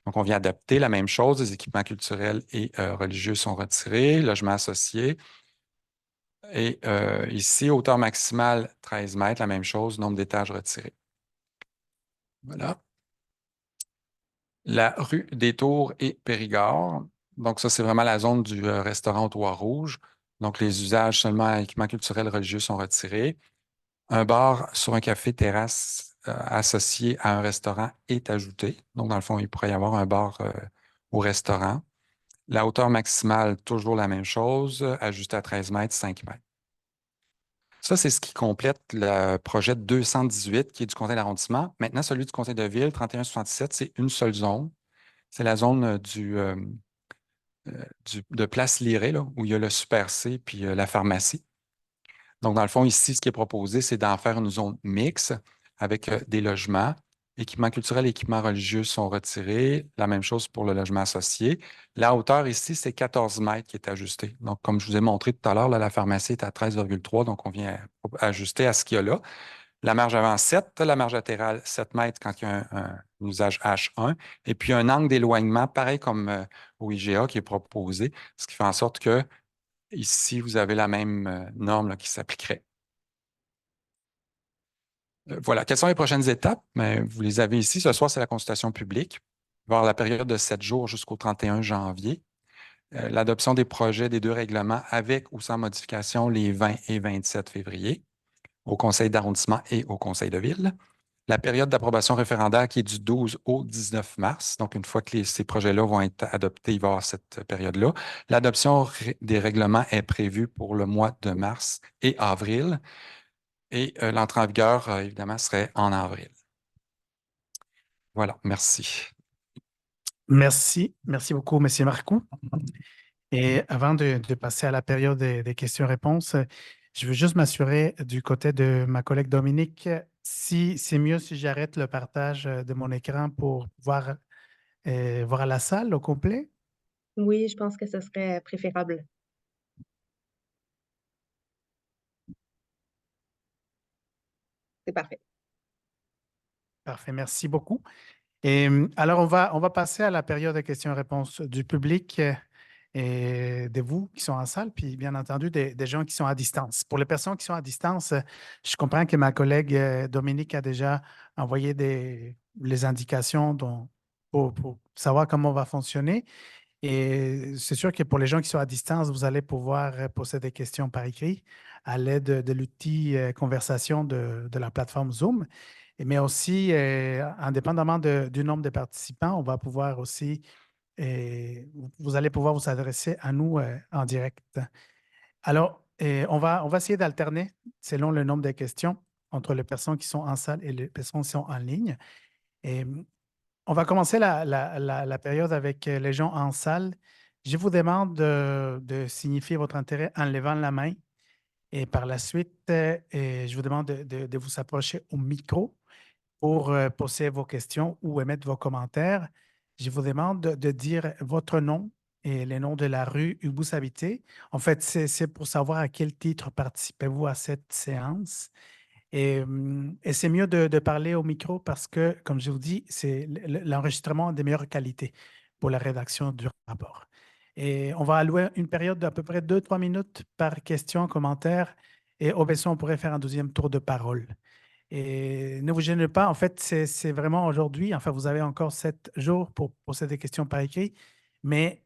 B: Donc, on vient adapter la même chose. Les équipements culturels et religieux sont retirés, logements associés. Et ici, hauteur maximale 13 mètres, la même chose, nombre d'étages retirés. Voilà. La rue des Tours et Périgord. Donc, ça, c'est vraiment la zone du restaurant au toit rouge. Donc, les usages seulement à équipements culturels religieux sont retirés. Un bar sur un café-terrasse associé à un restaurant est ajouté. Donc, dans le fond, il pourrait y avoir un bar au restaurant. La hauteur maximale, toujours la même chose, ajustée à 13 mètres, 5 mètres. Ça, c'est ce qui complète le projet 218 qui est du conseil d'arrondissement. Maintenant, celui du conseil de ville, 3167, c'est une seule zone. C'est la zone de Place Lirée, là, où il y a le Super C puis la pharmacie. Donc, dans le fond, ici, ce qui est proposé, c'est d'en faire une zone mixte avec des logements. Équipements culturels et équipements religieux sont retirés. La même chose pour le logement associé. La hauteur ici, c'est 14 mètres qui est ajustée. Donc, comme je vous ai montré tout à l'heure, la pharmacie est à 13,3, donc on vient ajuster à ce qu'il y a là. La marge avant 7, la marge latérale 7 mètres quand il y a un usage H1. Et puis, un angle d'éloignement, pareil comme au IGA qui est proposé, ce qui fait en sorte que ici, vous avez la même norme là, qui s'appliquerait. Voilà. Quelles sont les prochaines étapes? Vous les avez ici. Ce soir, c'est la consultation publique. Il va y avoir la période de 7 jours jusqu'au 31 janvier. L'adoption des projets des 2 règlements avec ou sans modification les 20 et 27 février au conseil d'arrondissement et au conseil de ville. La période d'approbation référendaire qui est du 12 au 19 mars. Donc, une fois que ces projets-là vont être adoptés, il va y avoir cette période-là. L'adoption des règlements est prévue pour le mois de mars et avril. Et l'entrée en vigueur, évidemment, serait en avril. Voilà, merci.
A: Merci. Merci beaucoup, M. Marcoux. Et avant de passer à la période des questions-réponses, je veux juste m'assurer du côté de ma collègue Dominique, si c'est mieux si j'arrête le partage de mon écran pour pouvoir voir la salle au complet.
D: Oui, je pense que ce serait préférable. C'est parfait.
A: Parfait, merci beaucoup. Et alors, on va passer à la période de questions-réponses du public et de vous qui sont en salle, puis bien entendu des gens qui sont à distance. Pour les personnes qui sont à distance, je comprends que ma collègue Dominique a déjà envoyé les indications pour savoir comment on va fonctionner. Et c'est sûr que pour les gens qui sont à distance, vous allez pouvoir poser des questions par écrit à l'aide de l'outil conversation de la plateforme Zoom. Mais aussi, indépendamment du nombre de participants, on va pouvoir aussi, vous allez pouvoir vous adresser à nous en direct. Alors, on va essayer d'alterner selon le nombre de questions entre les personnes qui sont en salle et les personnes qui sont en ligne. Et on va commencer la période avec les gens en salle. Je vous demande de signifier votre intérêt en levant la main. Et par la suite, je vous demande de vous approcher au micro pour poser vos questions ou émettre vos commentaires. Je vous demande de dire votre nom et le nom de la rue où vous habitez. En fait, c'est pour savoir à quel titre participez-vous à cette séance. Et c'est mieux de parler au micro parce que, comme je vous dis, c'est l'enregistrement de meilleure qualité pour la rédaction du rapport. Et on va allouer une période d'à peu près 2-3 minutes par question, commentaire. Et au besoin, on pourrait faire un deuxième tour de parole. Et ne vous gênez pas, en fait, c'est vraiment aujourd'hui, enfin, vous avez encore 7 jours pour poser des questions par écrit, mais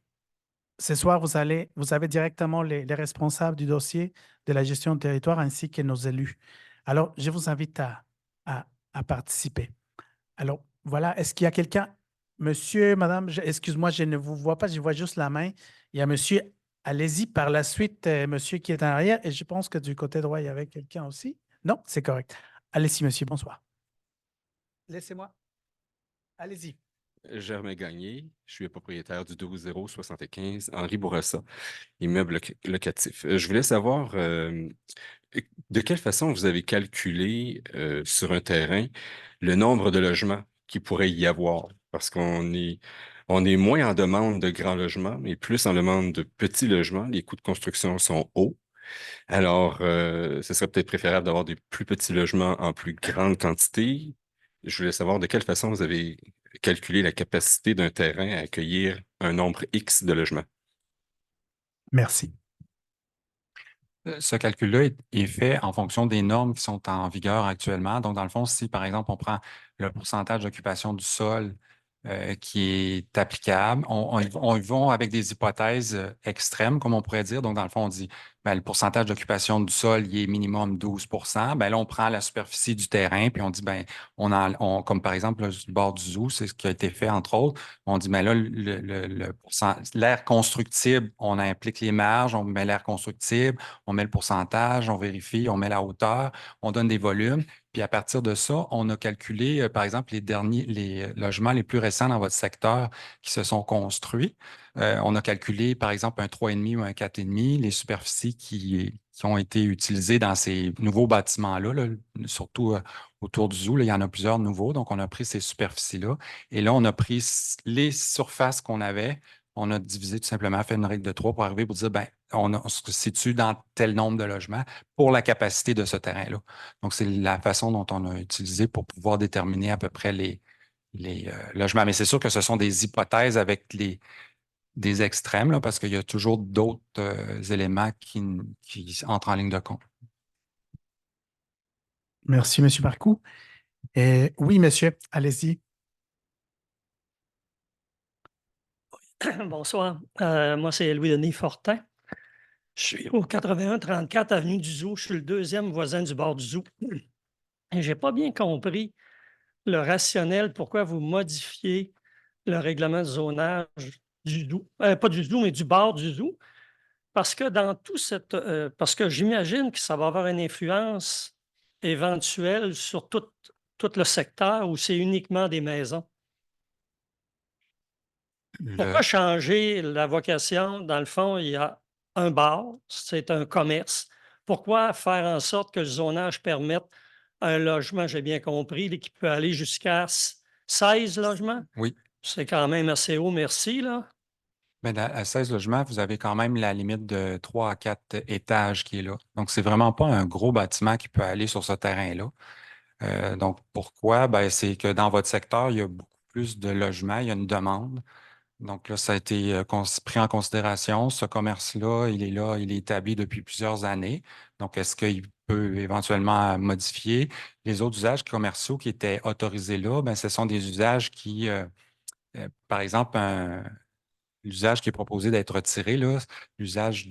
A: ce soir, vous avez directement les responsables du dossier de la gestion de territoire ainsi que nos élus. Alors, je vous invite à participer. Alors, voilà, est-ce qu'il y a quelqu'un? Monsieur, madame, excuse-moi, je ne vous vois pas, je vois juste la main. Il y a monsieur, allez-y par la suite, monsieur qui est en arrière, et je pense que du côté droit, il y avait quelqu'un aussi. Non, c'est correct. Allez-y, monsieur, bonsoir. Laissez-moi. Allez-y.
E: Germain Gagné, je suis propriétaire du 12075 Henri Bourassa, immeuble locatif. Je voulais savoir de quelle façon vous avez calculé sur un terrain le nombre de logements qu'il pourrait y avoir, parce on est moins en demande de grands logements, mais plus en demande de petits logements. Les coûts de construction sont hauts. Alors, ce serait peut-être préférable d'avoir des plus petits logements en plus grande quantité. Je voulais savoir de quelle façon vous avez calculé la capacité d'un terrain à accueillir un nombre X de logements.
A: Merci.
B: Ce calcul-là est fait en fonction des normes qui sont en vigueur actuellement. Donc, dans le fond, si, par exemple, on prend le pourcentage d'occupation du sol qui est applicable, on y va avec des hypothèses extrêmes, comme on pourrait dire. Donc, dans le fond, on dit ben, le pourcentage d'occupation du sol, il est minimum 12 ben, là, on prend la superficie du terrain, puis on dit, ben, comme par exemple, là, le bord du zoo, c'est ce qui a été fait, entre autres. On dit, ben là, l'air constructible, on implique les marges, on met l'air constructible, on met le pourcentage, on vérifie, on met la hauteur, on donne des volumes. Puis à partir de ça, on a calculé, par exemple, les logements les plus récents dans votre secteur qui se sont construits. On a calculé, par exemple, un 3,5 ou un 4,5, les superficies qui ont été utilisées dans ces nouveaux bâtiments-là, là, surtout autour du zoo. Là, il y en a plusieurs nouveaux. Donc, on a pris ces superficies-là. Et là, on a pris les surfaces qu'on avait. On a divisé tout simplement, fait une règle de 3 pour arriver pour dire, ben, on se situe dans tel nombre de logements pour la capacité de ce terrain-là. Donc, c'est la façon dont on a utilisé pour pouvoir déterminer à peu près les logements. Mais c'est sûr que ce sont des hypothèses avec des extrêmes, là, parce qu'il y a toujours d'autres éléments qui entrent en ligne de compte.
A: Merci, monsieur Marcoux. Et oui, monsieur, allez-y.
F: Bonsoir. Moi, c'est Louis-Denis Fortin. Je suis au 81-34 avenue du Zoo. Je suis le deuxième voisin du bord du Zoo. Et je n'ai pas bien compris le rationnel, pourquoi vous modifiez le règlement de zonage du Zoo, pas du Zoo, mais du bord du Zoo. Parce que dans parce que j'imagine que ça va avoir une influence éventuelle sur tout le secteur où c'est uniquement des maisons. Pourquoi changer la vocation? Dans le fond, il y a un bar, c'est un commerce. Pourquoi faire en sorte que le zonage permette un logement, j'ai bien compris, qui peut aller jusqu'à 16 logements?
B: Oui.
F: C'est quand même assez haut, merci, là.
B: Mais à 16 logements, vous avez quand même la limite de 3 à 4 étages qui est là. Donc, c'est vraiment pas un gros bâtiment qui peut aller sur ce terrain-là. Donc, pourquoi? Ben, c'est que dans votre secteur, il y a beaucoup plus de logements, il y a une demande. Donc là, ça a été pris en considération. Ce commerce-là, il est établi depuis plusieurs années. Donc, est-ce qu'il peut éventuellement modifier? Les autres usages commerciaux qui étaient autorisés là, ben, ce sont des usages qui, par exemple, l'usage qui est proposé d'être retiré, là, l'usage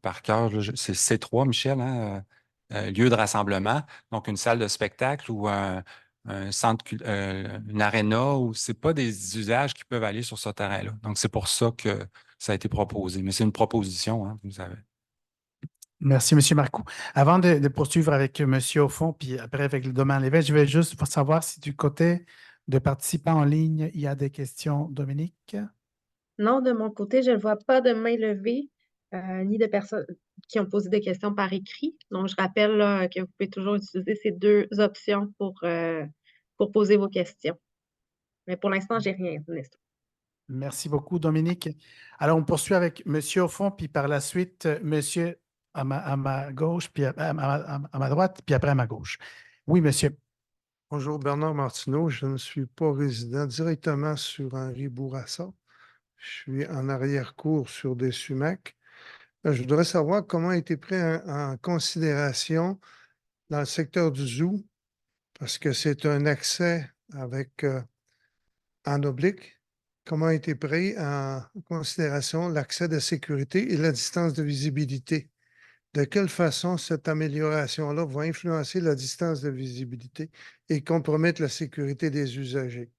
B: par cœur, là, c'est C3, Michel, hein, lieu de rassemblement, donc une salle de spectacle ou un centre, une aréna, ou c'est pas des usages qui peuvent aller sur ce terrain-là. Donc, c'est pour ça que ça a été proposé. Mais c'est une proposition, hein, vous savez.
A: Merci, monsieur Marcoux. Avant de poursuivre avec monsieur au fond, puis après avec le domaine l'évêque, je vais juste savoir si du côté de participants en ligne, il y a des questions, Dominique.
D: Non, de mon côté, je ne vois pas de main levée, ni de personnes qui ont posé des questions par écrit. Donc, je rappelle là, que vous pouvez toujours utiliser ces deux options pour poser vos questions. Mais pour l'instant, je n'ai rien, Nestor.
A: Merci beaucoup, Dominique. Alors, on poursuit avec monsieur au fond, puis par la suite, monsieur à ma gauche, puis à ma droite, puis après à ma gauche. Oui, monsieur.
G: Bonjour, Bernard Martineau. Je ne suis pas résident directement sur Henri Bourassa. Je suis en arrière-cour sur des sumacs. Je voudrais savoir comment a été pris en considération dans le secteur du zoo, parce que c'est un accès avec en oblique, comment a été pris en considération l'accès de sécurité et la distance de visibilité. De quelle façon cette amélioration-là va influencer la distance de visibilité et compromettre la sécurité des usagers?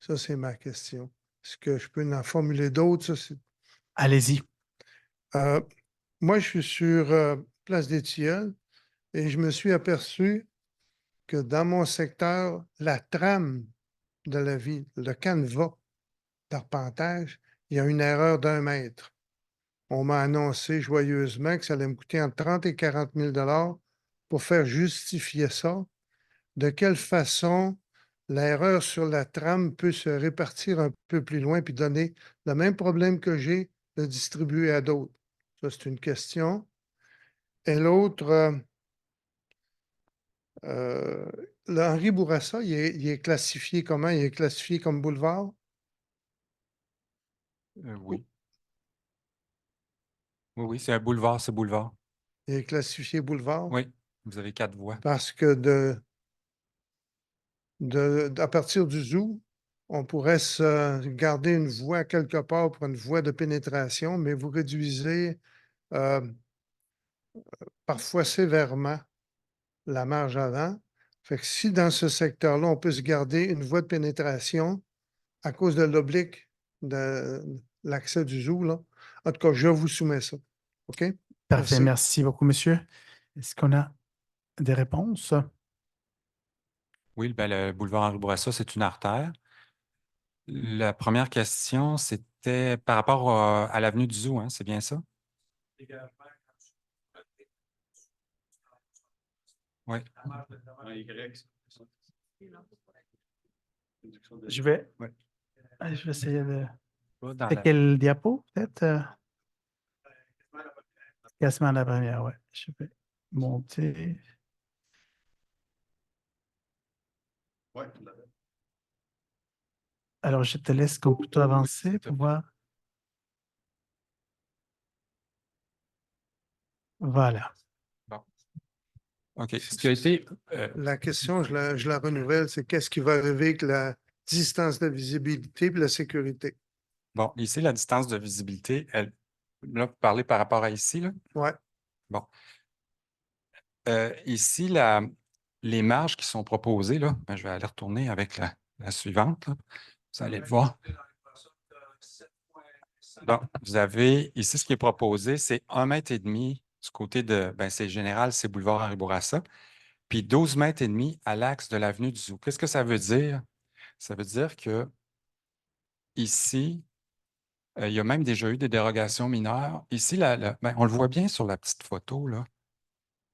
G: Ça, c'est ma question. Est-ce que je peux en formuler d'autres? Ça,
A: Allez-y.
G: Euh, moi, je suis sur Place des Tilleuls et je me suis aperçu que dans mon secteur, la trame de la ville, le canevas d'arpentage, il y a une erreur d'1 mètre. On m'a annoncé joyeusement que ça allait me coûter entre 30 et 40 000 pour faire justifier ça. De quelle façon l'erreur sur la trame peut se répartir un peu plus loin puis donner le même problème que j'ai, le distribuer à d'autres? Ça, c'est une question. Et l'autre, le Henri Bourassa, il est classifié comment? Il est classifié comme boulevard?
B: Oui. Oui, oui, c'est un boulevard, c'est boulevard.
G: Il est classifié boulevard?
B: Oui, vous avez 4 voies.
G: Parce que à partir du zoo, on pourrait se garder une voie quelque part pour une voie de pénétration, mais vous réduisez parfois sévèrement la marge avant. Fait que si dans ce secteur-là, on peut se garder une voie de pénétration à cause de l'oblique de l'accès du zoo, là, en tout cas, je vous soumets ça. OK?
A: Parfait.
G: Merci.
A: Merci beaucoup, monsieur. Est-ce qu'on a des réponses?
B: Oui, ben, le boulevard Henri Bourassa, c'est une artère. La première question, c'était par rapport à l'avenue du Zoo, hein, c'est bien ça? Oui.
A: Je vais
B: Ouais.
A: essayer de...
B: Pas dans
A: C'est
B: la-
A: quel diapo, peut-être? Quasiment la première, oui. Je vais monter. Alors, je te laisse plutôt avancer
B: s'il te
A: pour
B: plaît.
A: voir. Voilà.
B: Bon. OK. Ce qui a été.
G: La question, je la renouvelle, c'est qu'est-ce qui va arriver avec la distance de visibilité et la sécurité?
B: Bon, ici, la distance de visibilité, là, vous parlez par rapport à ici, là?
G: Oui.
B: Bon. Ici, les marges qui sont proposées, là, ben, je vais aller retourner avec la suivante, là. Vous allez le voir. Donc, vous avez ici ce qui est proposé, c'est 1,5 mètre du côté de, ben, c'est général, c'est boulevard Henri Bourassa, puis 12,5 mètres à l'axe de l'avenue du Zoo. Qu'est-ce que ça veut dire? Ça veut dire que ici, il y a même déjà eu des dérogations mineures. Ici, ben, on le voit bien sur la petite photo, là.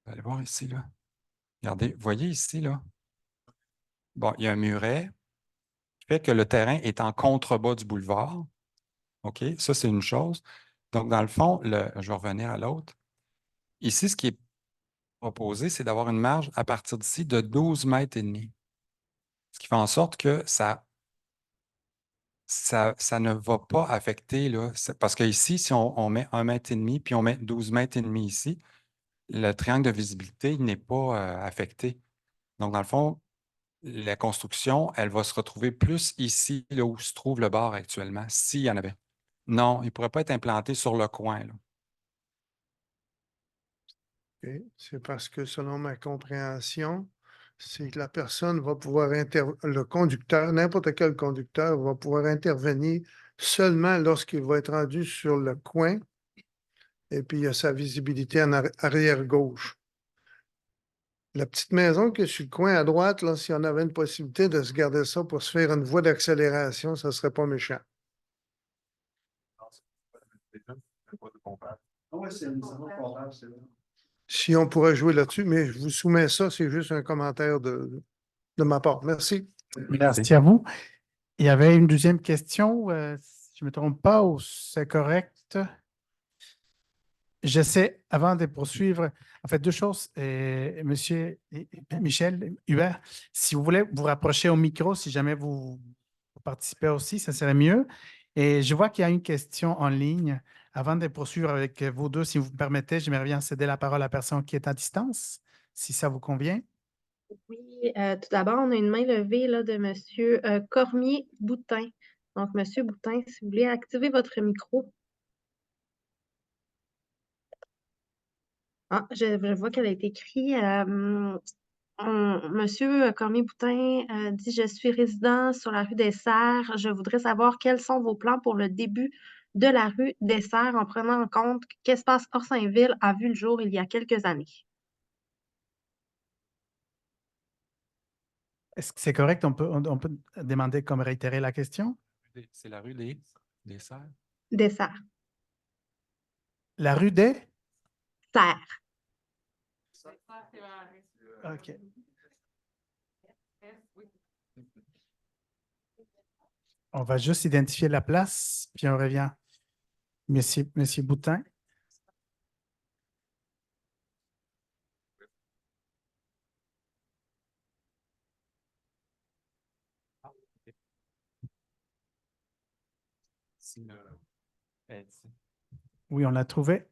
B: Vous allez voir ici, là. Regardez, vous voyez ici, là? Bon, il y a un muret qui fait que le terrain est en contrebas du boulevard. OK? Ça, c'est une chose. Donc, dans le fond, je vais revenir à l'autre. Ici, ce qui est proposé, c'est d'avoir une marge à partir d'ici de 12,5 mètres. Ce qui fait en sorte que ça ne va pas affecter, là, parce qu'ici, si on met 1,5 mètre puis on met 12,5 mètres ici, le triangle de visibilité n'est pas affecté. Donc, dans le fond, la construction, elle va se retrouver plus ici, là où se trouve le bar actuellement, s'il y en avait. Non, il ne pourrait pas être implanté sur le coin, là.
G: OK. C'est parce que selon ma compréhension, c'est que la personne va pouvoir le conducteur, n'importe quel conducteur, va pouvoir intervenir seulement lorsqu'il va être rendu sur le coin et puis il y a sa visibilité en arrière gauche. La petite maison qui est sur le coin à droite, là, si on avait une possibilité de se garder ça pour se faire une voie d'accélération, ça ne serait pas méchant. Si on pourrait jouer là-dessus, mais je vous soumets ça, c'est juste un commentaire de ma part. Merci.
A: Merci à vous. Il y avait une deuxième question, si je ne me trompe pas, ou c'est correct? J'essaie, avant de poursuivre, en fait, deux choses. Monsieur Michel Hubert, si vous voulez vous rapprocher au micro, si jamais vous participez aussi, ça serait mieux. Et je vois qu'il y a une question en ligne. Avant de poursuivre avec vous deux, si vous me permettez, j'aimerais bien céder la parole à la personne qui est à distance, si ça vous convient.
D: Oui, tout d'abord, on a une main levée là, de M. Cormier-Boutin. Donc, Monsieur Boutin, si vous voulez activer votre micro. Ah, je vois qu'elle a été écrite. Monsieur Cormier-Boutin dit: Je suis résident sur la rue des Serres. Je voudrais savoir quels sont vos plans pour le début de la rue des Serres en prenant en compte qu'Espace Orsainville a vu le jour il y a quelques années.
A: Est-ce que c'est correct? On peut demander comme réitérer la question?
B: C'est la rue des Serres?
D: Des Serres.
A: La rue des?
D: Serres.
A: OK. On va juste identifier la place, puis on revient. Monsieur Boutin. Oui, on l'a trouvé.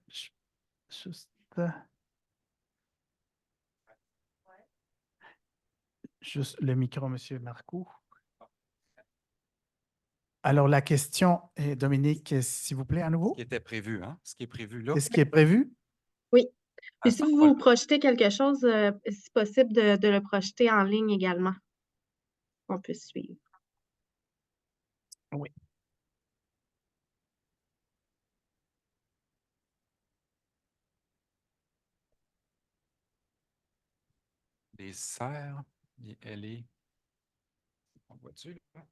A: Juste le micro, Monsieur Marcoux. Alors, la question est, Dominique, s'il vous plaît, à nouveau.
B: Ce qui était prévu, hein? Ce qui est prévu là.
A: C'est ce qui est prévu?
D: Oui. Puis
B: Ah,
D: si
B: ça,
D: vous projetez quelque chose, c'est possible de le projeter en ligne également. On peut suivre.
A: Oui.
B: Les Serres, elle est. On voit-tu, là?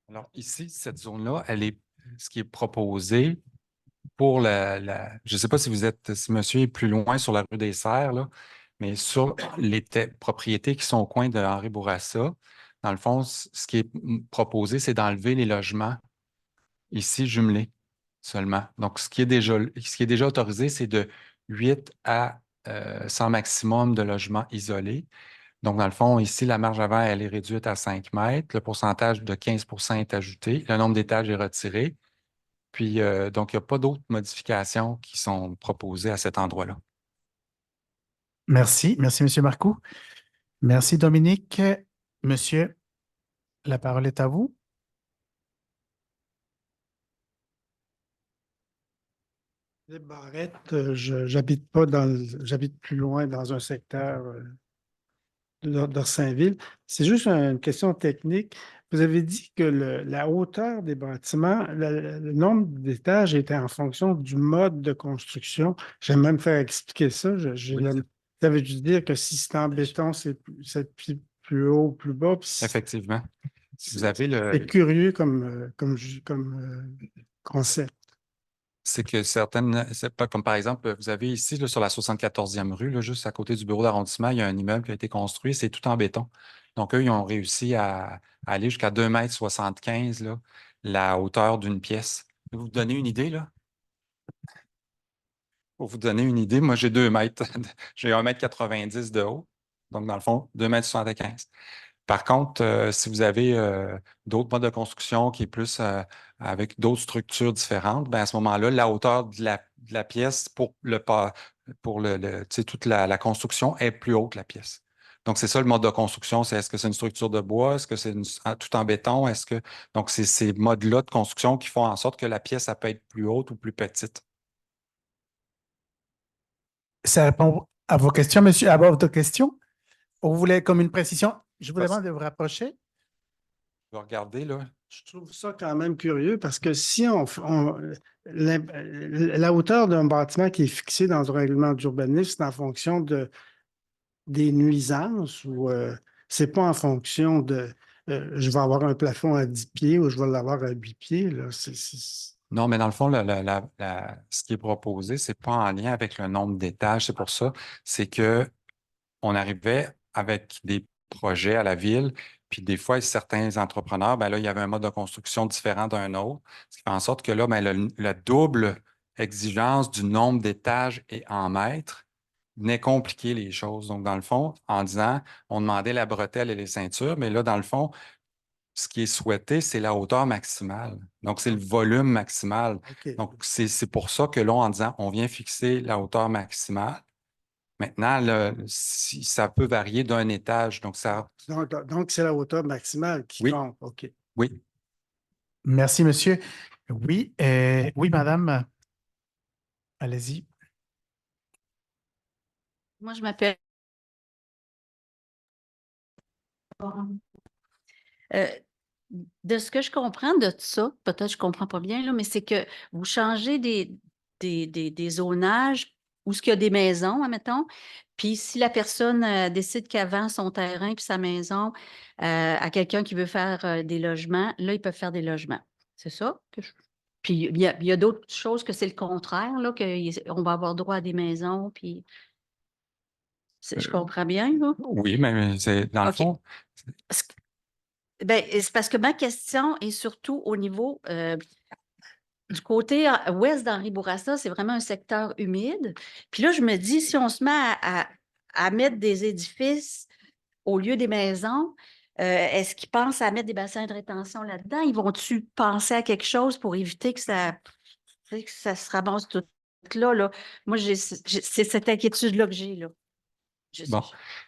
B: Alors, ici, cette zone-là, ce qui est proposé pour je ne sais pas si si monsieur est plus loin sur la rue des Serres, là, mais sur les propriétés qui sont au coin de Henri Bourassa, dans le fond, ce qui est proposé, c'est d'enlever les logements ici jumelés seulement. Donc, ce qui est déjà autorisé, c'est de 8 à 100 maximum de logements isolés. Donc, dans le fond, ici, la marge avant, elle est réduite à 5 mètres. Le pourcentage de 15 est ajouté. Le nombre d'étages est retiré. Puis, donc, il n'y a pas d'autres modifications qui sont proposées à cet endroit-là.
A: Merci. Merci, Monsieur Marcoux. Merci, Dominique. Monsieur, la parole est à vous.
H: Les Barrettes, j'habite pas j'habite plus loin dans un secteur d'Orsainville. C'est juste une question technique. Vous avez dit que la hauteur des bâtiments, le nombre d'étages était en fonction du mode de construction. J'aimerais me faire expliquer ça. Ça veut dire que si c'est en béton, c'est plus haut, plus bas.
B: Effectivement. Vous avez
H: C'est curieux comme concept.
B: C'est que c'est pas comme par exemple, vous avez ici, là, sur la 74e rue, là, juste à côté du bureau d'arrondissement, il y a un immeuble qui a été construit, c'est tout en béton. Donc, eux, ils ont réussi à aller jusqu'à 2,75 m, là, la hauteur d'une pièce. Pour vous donner une idée, là? Pour vous donner une idée, moi, j'ai 2 mètres. J'ai 1,90 m de haut. Donc, dans le fond, 2,75 m. Par contre, si vous avez d'autres modes de construction qui est plus avec d'autres structures différentes, ben à ce moment-là, la hauteur de la pièce pour tu sais, toute la construction est plus haute que la pièce. Donc, c'est ça le mode de construction. Est-ce que c'est une structure de bois? Est-ce que c'est tout en béton? Donc, c'est ces modes-là de construction qui font en sorte que la pièce, elle peut être plus haute ou plus petite.
A: Ça répond à vos questions, monsieur, à votre question? Vous voulez comme une précision? Je vous demande de vous rapprocher.
B: Je vais regarder, là.
H: Je trouve ça quand même curieux parce que si la hauteur d'un bâtiment qui est fixée dans un règlement d'urbanisme, c'est en fonction des nuisances ou c'est pas en fonction de je vais avoir un plafond à 10 pieds ou je vais l'avoir à 8 pieds. Là.
B: Non, mais dans le fond, ce qui est proposé, c'est pas en lien avec le nombre d'étages. C'est pour ça, c'est que on arrivait avec des projets à la ville, puis des fois, certains entrepreneurs, ben là, il y avait un mode de construction différent d'un autre, ce qui fait en sorte que là, ben, la double exigence du nombre d'étages et en mètres venait compliquer les choses. Donc, dans le fond, en disant, on demandait la bretelle et les ceintures, mais là, dans le fond, ce qui est souhaité, c'est la hauteur maximale. Donc, c'est le volume maximal.
H: OK.
B: Donc, c'est pour ça que là, en disant, on vient fixer la hauteur maximale. Maintenant, ça peut varier d'un étage. Donc, ça,
H: Donc, c'est la hauteur maximale qui
B: Oui.
H: compte. OK.
B: oui.
A: Merci, monsieur. Oui, oui, madame. Allez-y.
I: Moi, je m'appelle. Euh, de ce que je comprends de ça, peut-être que je ne comprends pas bien, là, mais c'est que vous changez des zonages où il y a des maisons, admettons, puis si la personne décide qu'elle vend son terrain puis sa maison à quelqu'un qui veut faire des logements, là, ils peuvent faire des logements. C'est ça? Puis il y a d'autres choses que c'est le contraire, là, qu'on va avoir droit à des maisons, puis je comprends bien, là?
B: Oui, mais c'est dans le
I: OK.
B: fond,
I: Ben, c'est parce que ma question est surtout au niveau du côté ouest d'Henri Bourassa, c'est vraiment un secteur humide. Puis là, je me dis, si on se met à mettre des édifices au lieu des maisons, est-ce qu'ils pensent à mettre des bassins de rétention là-dedans? Ils vont-tu penser à quelque chose pour éviter que ça, tu sais, que ça se ramasse tout là, là? Moi, c'est cette inquiétude-là que j'ai, là.
B: bon,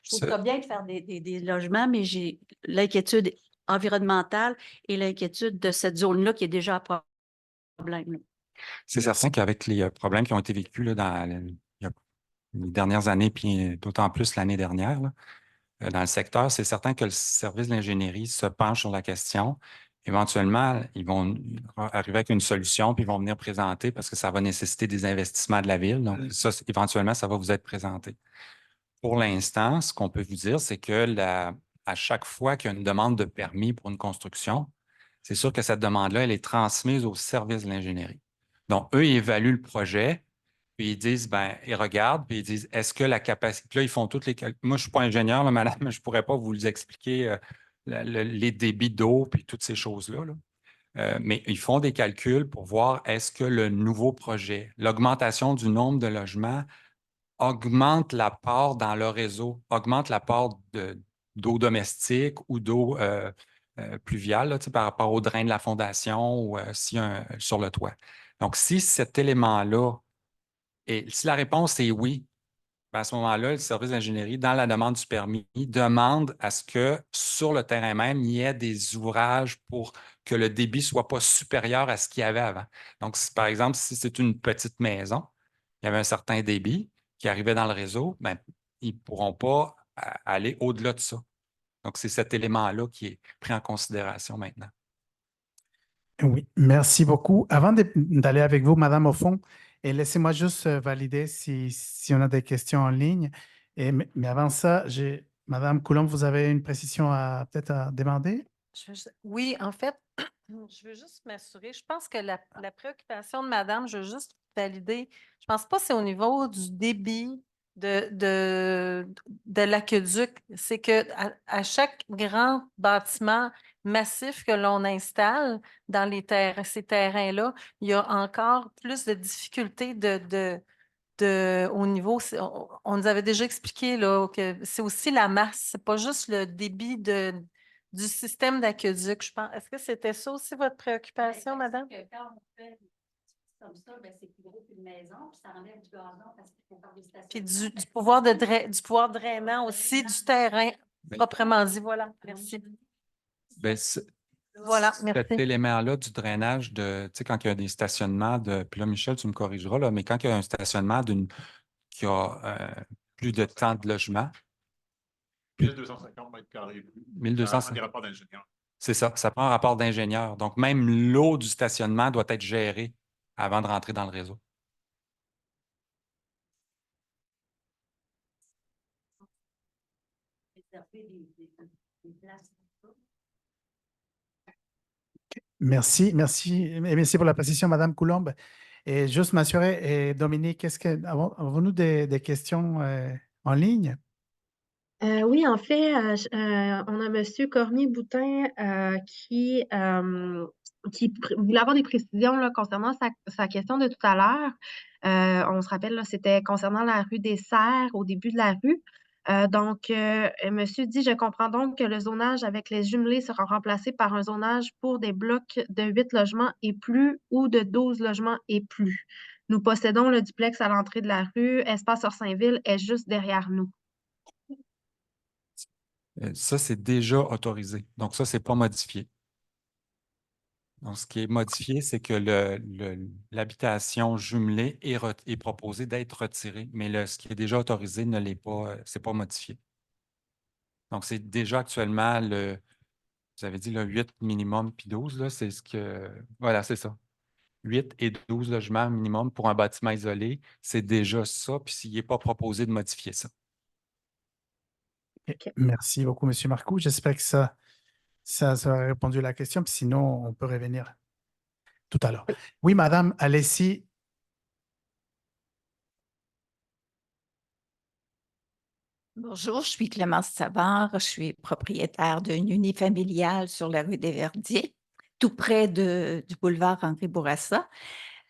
I: Je trouve ça bien de faire des logements, mais j'ai l'inquiétude environnementale et l'inquiétude de cette zone-là qui est déjà un problème, là.
B: c'est certain qu'avec les problèmes qui ont été vécus là, il y a les dernières années, puis d'autant plus l'année dernière, là, dans le secteur, c'est certain que le service de l'ingénierie se penche sur la question. Éventuellement, ils vont arriver avec une solution, puis ils vont venir présenter parce que ça va nécessiter des investissements de la ville. Donc, ça, éventuellement, ça va vous être présenté. Pour l'instant, ce qu'on peut vous dire, c'est que à chaque fois qu'il y a une demande de permis pour une construction, c'est sûr que cette demande-là, elle est transmise au service de l'ingénierie. Donc, eux, ils évaluent le projet, puis ils disent, ben, ils regardent, puis ils disent, est-ce que la capacité. Puis là, ils font toutes les calculs. Moi, je ne suis pas ingénieur, là, madame, je ne pourrais pas vous expliquer les débits d'eau, puis toutes ces choses-là, là. Mais ils font des calculs pour voir est-ce que le nouveau projet, l'augmentation du nombre de logements, augmente l'apport dans le réseau, augmente l'apport d'eau domestique ou d'eau pluviale là, par rapport au drain de la fondation ou sur le toit. Donc, si cet élément-là, et si la réponse est oui, ben à ce moment-là, le service d'ingénierie, dans la demande du permis, demande à ce que sur le terrain même, il y ait des ouvrages pour que le débit ne soit pas supérieur à ce qu'il y avait avant. Donc, par exemple, si c'est une petite maison, il y avait un certain débit qui arrivait dans le réseau, ben, ils ne pourront pas aller au-delà de ça. Donc, c'est cet élément-là qui est pris en considération maintenant.
A: Oui, merci beaucoup. Avant d'aller avec vous, Madame, au fond, et laissez-moi juste valider si on a des questions en ligne. Mais avant ça, Madame Coulombe, vous avez une précision peut-être à demander?
J: Oui, en fait, je veux juste m'assurer. Je pense que la préoccupation de madame, je veux juste valider. Je pense pas que c'est au niveau du débit de l'aqueduc. C'est que à chaque grand bâtiment massif que l'on installe dans ces terrains-là, il y a encore plus de difficultés au niveau. On nous avait déjà expliqué là, que c'est aussi la masse, c'est pas juste le débit du système d'aqueduc, je pense. Est-ce que c'était ça aussi votre préoccupation, madame?
I: Quand on fait comme ça, ben, c'est plus gros qu'une maison, puis ça enlève du gazon parce qu'il faut faire des stations.
J: Puis du pouvoir drainant aussi du terrain, proprement dit. Voilà, merci.
B: Ben,
J: Voilà,
B: cet
J: merci.
B: élément-là du drainage, tu sais, quand il y a des stationnements puis là, Michel, tu me corrigeras, là, mais quand il y a un stationnement qui a plus de temps de logement.
K: 1250 mètres carrés.
B: 1250.
K: Des rapports d'ingénieur.
B: C'est ça, ça prend un rapport d'ingénieur. Donc, même l'eau du stationnement doit être gérée avant de rentrer dans le réseau.
A: Merci pour la précision, Madame Coulombe. Et juste m'assurer, et Dominique, avons-nous des questions en ligne?
D: Oui, en fait, on a M. Cormier-Boutin qui voulait avoir des précisions là, concernant sa question de tout à l'heure. On se rappelle, là, c'était concernant la rue des Serres, au début de la rue. Monsieur dit, je comprends donc que le zonage avec les jumelés sera remplacé par un zonage pour des blocs de 8 logements et plus ou de 12 logements et plus. Nous possédons le duplex à l'entrée de la rue. Espace Orsainville est juste derrière nous.
B: Ça, c'est déjà autorisé. Donc, ça, c'est pas modifié. Donc, ce qui est modifié, c'est que l'habitation jumelée est proposée d'être retirée, mais ce qui est déjà autorisé ne l'est pas, c'est pas modifié. Donc, c'est déjà actuellement vous avez dit le 8 minimum puis 12, là, c'est ce que. Voilà, c'est ça. 8 et 12 logements minimum pour un bâtiment isolé, c'est déjà ça, puis s'il n'est pas proposé de modifier ça.
D: OK.
A: Merci beaucoup, M. Marcoux. J'espère que ça a répondu à la question, puis sinon, on peut revenir tout à l'heure. Oui, Madame Alessi.
L: Bonjour, je suis Clémence Savard, je suis propriétaire d'une unifamiliale sur la rue des Verdiers, tout près du boulevard Henri Bourassa.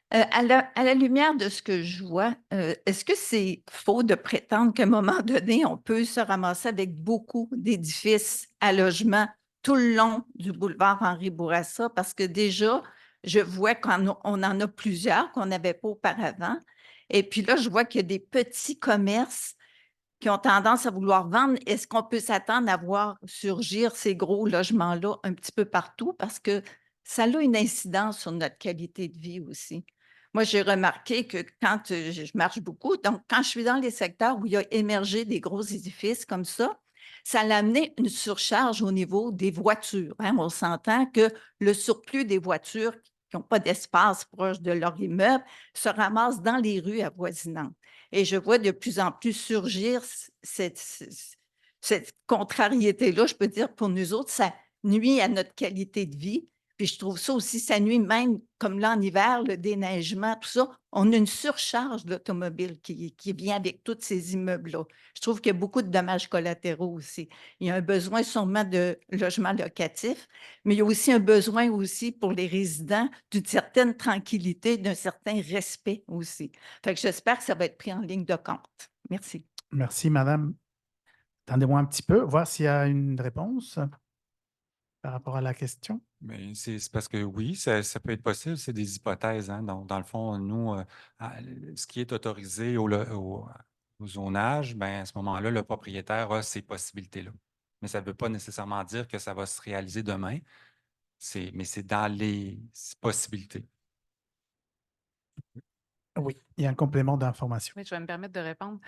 L: À la lumière de ce que je vois, est-ce que c'est faux de prétendre qu'à un moment donné, on peut se ramasser avec beaucoup d'édifices à logement tout le long du boulevard Henri Bourassa? Parce que déjà, je vois qu'on en a plusieurs qu'on n'avait pas auparavant. Et puis là, je vois qu'il y a des petits commerces qui ont tendance à vouloir vendre. Est-ce qu'on peut s'attendre à voir surgir ces gros logements-là un petit peu partout? Parce que ça a une incidence sur notre qualité de vie aussi. Moi, j'ai remarqué que quand je marche beaucoup, donc quand je suis dans les secteurs où il y a émergé des gros édifices comme ça a amené une surcharge au niveau des voitures. Hein. On s'entend que le surplus des voitures qui n'ont pas d'espace proche de leur immeuble se ramassent dans les rues avoisinantes. Et je vois de plus en plus surgir cette contrariété-là, je peux dire, pour nous autres, ça nuit à notre qualité de vie. Puis je trouve ça aussi, ça nuit même, comme là en hiver, le déneigement, tout ça. On a une surcharge d'automobile qui vient avec tous ces immeubles-là. Je trouve qu'il y a beaucoup de dommages collatéraux aussi. Il y a un besoin sûrement de logement locatif, mais il y a aussi un besoin aussi pour les résidents d'une certaine tranquillité, d'un certain respect aussi. Fait que j'espère que ça va être pris en ligne de compte. Merci.
A: Merci, Madame. Attendez-moi un petit peu, voir s'il y a une réponse par rapport à la question.
B: Mais c'est parce que oui, ça peut être possible, c'est des hypothèses. Hein. Donc, dans le fond, nous, ce qui est autorisé au zonage, ben, à ce moment-là, le propriétaire a ces possibilités-là. Mais ça ne veut pas nécessairement dire que ça va se réaliser demain, mais c'est dans les possibilités.
A: Oui, il y a un complément d'information.
C: Oui, je vais me permettre de répondre.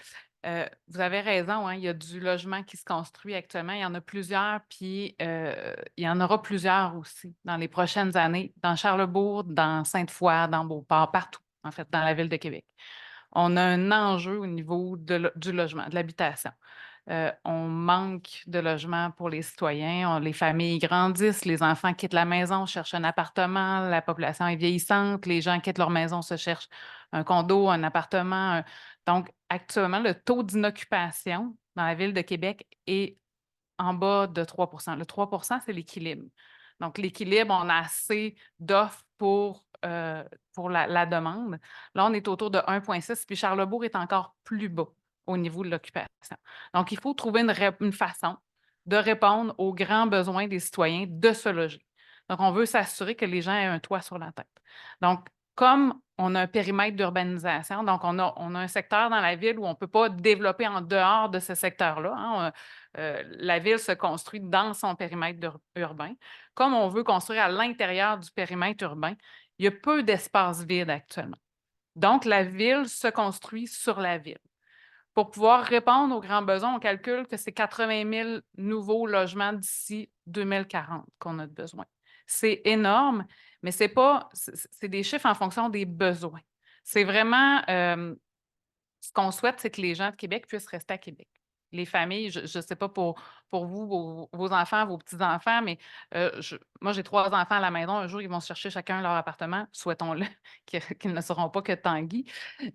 C: Vous avez raison, hein, il y a du logement qui se construit actuellement. Il y en a plusieurs, puis il y en aura plusieurs aussi dans les prochaines années, dans Charlesbourg, dans Sainte-Foy, dans Beauport, partout, en fait, dans la ville de Québec. On a un enjeu au niveau du logement, de l'habitation. On manque de logements pour les citoyens, les familles grandissent, les enfants quittent la maison, cherchent un appartement, la population est vieillissante, les gens quittent leur maison, se cherchent un condo, un appartement. Donc, actuellement, le taux d'inoccupation dans la ville de Québec est en bas de 3 Le 3 c'est l'équilibre. Donc, l'équilibre, on a assez d'offres pour la demande. Là, on est autour de 1,6, puis Charlesbourg est encore plus bas au niveau de l'occupation. Donc, il faut trouver une façon de répondre aux grands besoins des citoyens de se loger. Donc, on veut s'assurer que les gens aient un toit sur la tête. Donc, comme on a un périmètre d'urbanisation, donc on a un secteur dans la ville où on ne peut pas développer en dehors de ce secteur-là. Hein, la ville se construit dans son périmètre urbain. Comme on veut construire à l'intérieur du périmètre urbain, il y a peu d'espace vide actuellement. Donc, la ville se construit sur la ville. Pour pouvoir répondre aux grands besoins, on calcule que c'est 80 000 nouveaux logements d'ici 2040 qu'on a de besoin. C'est énorme, mais c'est des chiffres en fonction des besoins. C'est vraiment ce qu'on souhaite, c'est que les gens de Québec puissent rester à Québec. Les familles, je ne sais pas pour vous, vos enfants, vos petits-enfants, mais moi, j'ai 3 enfants à la maison. Un jour, ils vont se chercher chacun leur appartement. Souhaitons-le qu'ils ne seront pas que Tanguy.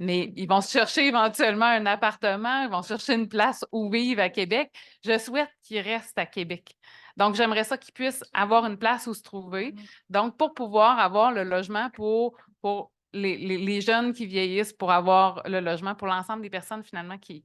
C: Mais ils vont se chercher éventuellement un appartement. Ils vont chercher une place où vivre à Québec. Je souhaite qu'ils restent à Québec. Donc, j'aimerais ça qu'ils puissent avoir une place où se trouver. Donc, pour pouvoir avoir le logement pour les jeunes qui vieillissent, pour avoir le logement, pour l'ensemble des personnes finalement qui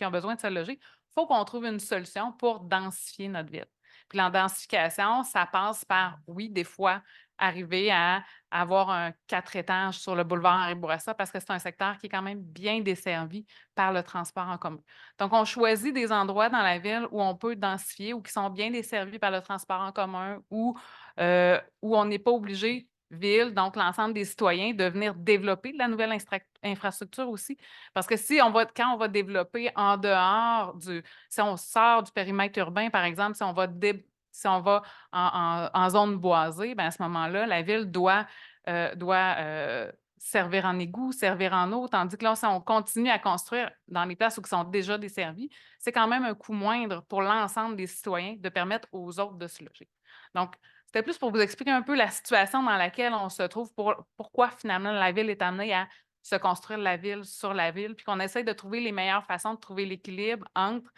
C: ont besoin de se loger, il faut qu'on trouve une solution pour densifier notre ville. Puis la densification, ça passe par, oui, des fois, arriver à avoir un 4 étages sur le boulevard Henri Bourassa parce que c'est un secteur qui est quand même bien desservi par le transport en commun. Donc, on choisit des endroits dans la ville où on peut densifier ou qui sont bien desservis par le transport en commun ou où on n'est pas obligé, ville, donc l'ensemble des citoyens, de venir développer de la nouvelle infrastructure aussi. Parce que quand on va développer en dehors si on sort du périmètre urbain, par exemple, si on va en zone boisée, ben à ce moment-là, la ville doit servir en égout, servir en eau, tandis que là, si on continue à construire dans les places où ils sont déjà desservies, c'est quand même un coût moindre pour l'ensemble des citoyens de permettre aux autres de se loger. Donc, c'était plus pour vous expliquer un peu la situation dans laquelle on se trouve, pourquoi finalement la ville est amenée à se construire la ville sur la ville, puis qu'on essaye de trouver les meilleures façons de trouver l'équilibre entre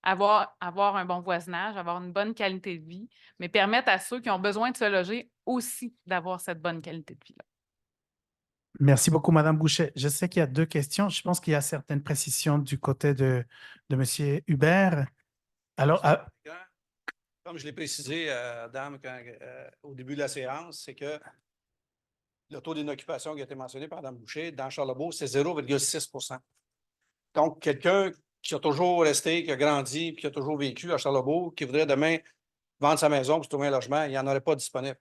C: avoir un bon voisinage, avoir une bonne qualité de vie, mais permettre à ceux qui ont besoin de se loger aussi d'avoir cette bonne qualité de vie-là.
A: Merci beaucoup, Madame Boucher. Je sais qu'il y a 2 questions. Je pense qu'il y a certaines précisions du côté de M. Hubert. Alors,
M: Comme je l'ai précisé, Dame, au début de la séance, c'est que le taux d'inoccupation qui a été mentionné par Mme Boucher, dans Charlebourg, c'est 0,6 %. Donc, quelqu'un qui a toujours resté, qui a grandi, puis qui a toujours vécu à Charlebourg, qui voudrait demain vendre sa maison pour se trouver un logement, il n'y en aurait pas disponible.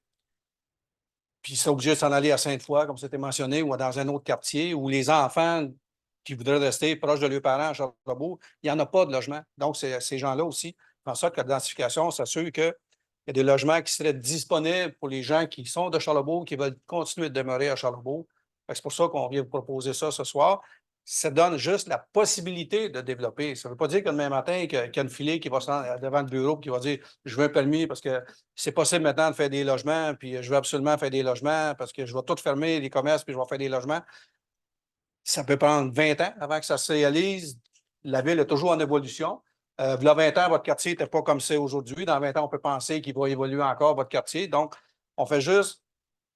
M: Puis il serait obligé de s'en aller à Sainte-Foy, comme c'était mentionné, ou dans un autre quartier, où les enfants qui voudraient rester proches de leurs parents à Charlebourg, il n'y en a pas de logement. Donc, c'est ces gens-là aussi. En sorte que la densification s'assure qu'il y a des logements qui seraient disponibles pour les gens qui sont de Charlebourg, qui veulent continuer de demeurer à Charlebourg. C'est pour ça qu'on vient vous proposer ça ce soir. Ça donne juste la possibilité de développer. Ça ne veut pas dire que demain matin, qu'il y a une filée qui va se rendre devant le bureau et qui va dire « Je veux un permis parce que c'est possible maintenant de faire des logements, puis je veux absolument faire des logements parce que je vais tout fermer, les commerces, puis je vais faire des logements. » Ça peut prendre 20 ans avant que ça se réalise. La ville est toujours en évolution. Il y a 20 ans, votre quartier n'était pas comme c'est aujourd'hui. Dans 20 ans, on peut penser qu'il va évoluer encore, votre quartier. Donc, on fait juste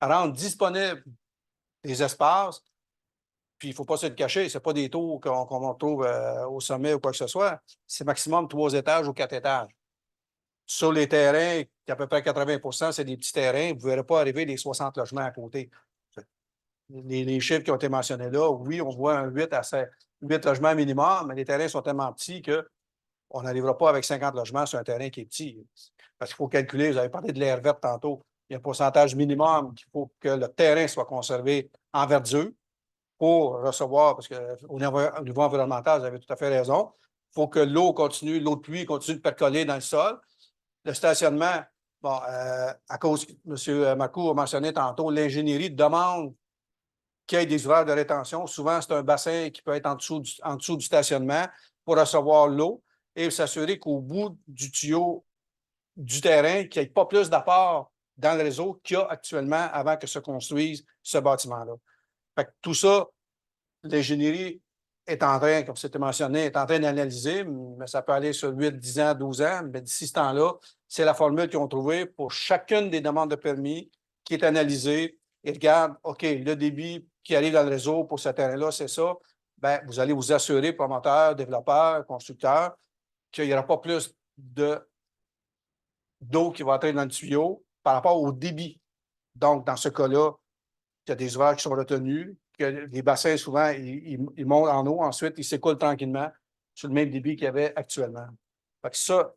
M: rendre disponibles des espaces. Puis, il ne faut pas se le cacher. Ce n'est pas des tours qu'on trouve au sommet ou quoi que ce soit. C'est maximum 3 étages ou 4 étages. Sur les terrains, à peu près 80 % c'est des petits terrains. Vous ne verrez pas arriver les 60 logements à côté. Les chiffres qui ont été mentionnés là, oui, on voit un 8 logements minimum, mais les terrains sont tellement petits qu'on n'arrivera pas avec 50 logements sur un terrain qui est petit. Parce qu'il faut calculer, vous avez parlé de l'air verte tantôt, il y a un pourcentage minimum qu'il faut que le terrain soit conservé en verdure pour recevoir, parce qu'au niveau environnemental, vous avez tout à fait raison, il faut que l'eau de pluie continue de percoler dans le sol. Le stationnement, bon, à cause que M. Marcoux a mentionné tantôt, l'ingénierie demande qu'il y ait des ouvrages de rétention. Souvent, c'est un bassin qui peut être en dessous du stationnement pour recevoir l'eau et s'assurer qu'au bout du tuyau du terrain, qu'il n'y ait pas plus d'apport dans le réseau qu'il y a actuellement avant que se construise ce bâtiment-là. Fait que tout ça, l'ingénierie est en train, comme c'était mentionné, est en train d'analyser, mais ça peut aller sur 8, 10 ans, 12 ans. Mais d'ici ce temps-là, c'est la formule qu'ils ont trouvée pour chacune des demandes de permis qui est analysée. Et regarde, OK, le débit qui arrive dans le réseau pour ce terrain-là, c'est ça. Bien, vous allez vous assurer, promoteur, développeur, constructeur, qu'il n'y aura pas plus d'eau qui va entrer dans le tuyau par rapport au débit. Donc, dans ce cas-là, il y a des ouvrages qui sont retenus, que les bassins, souvent, ils montent en eau, ensuite, ils s'écoulent tranquillement sur le même débit qu'il y avait actuellement. Fait que ça,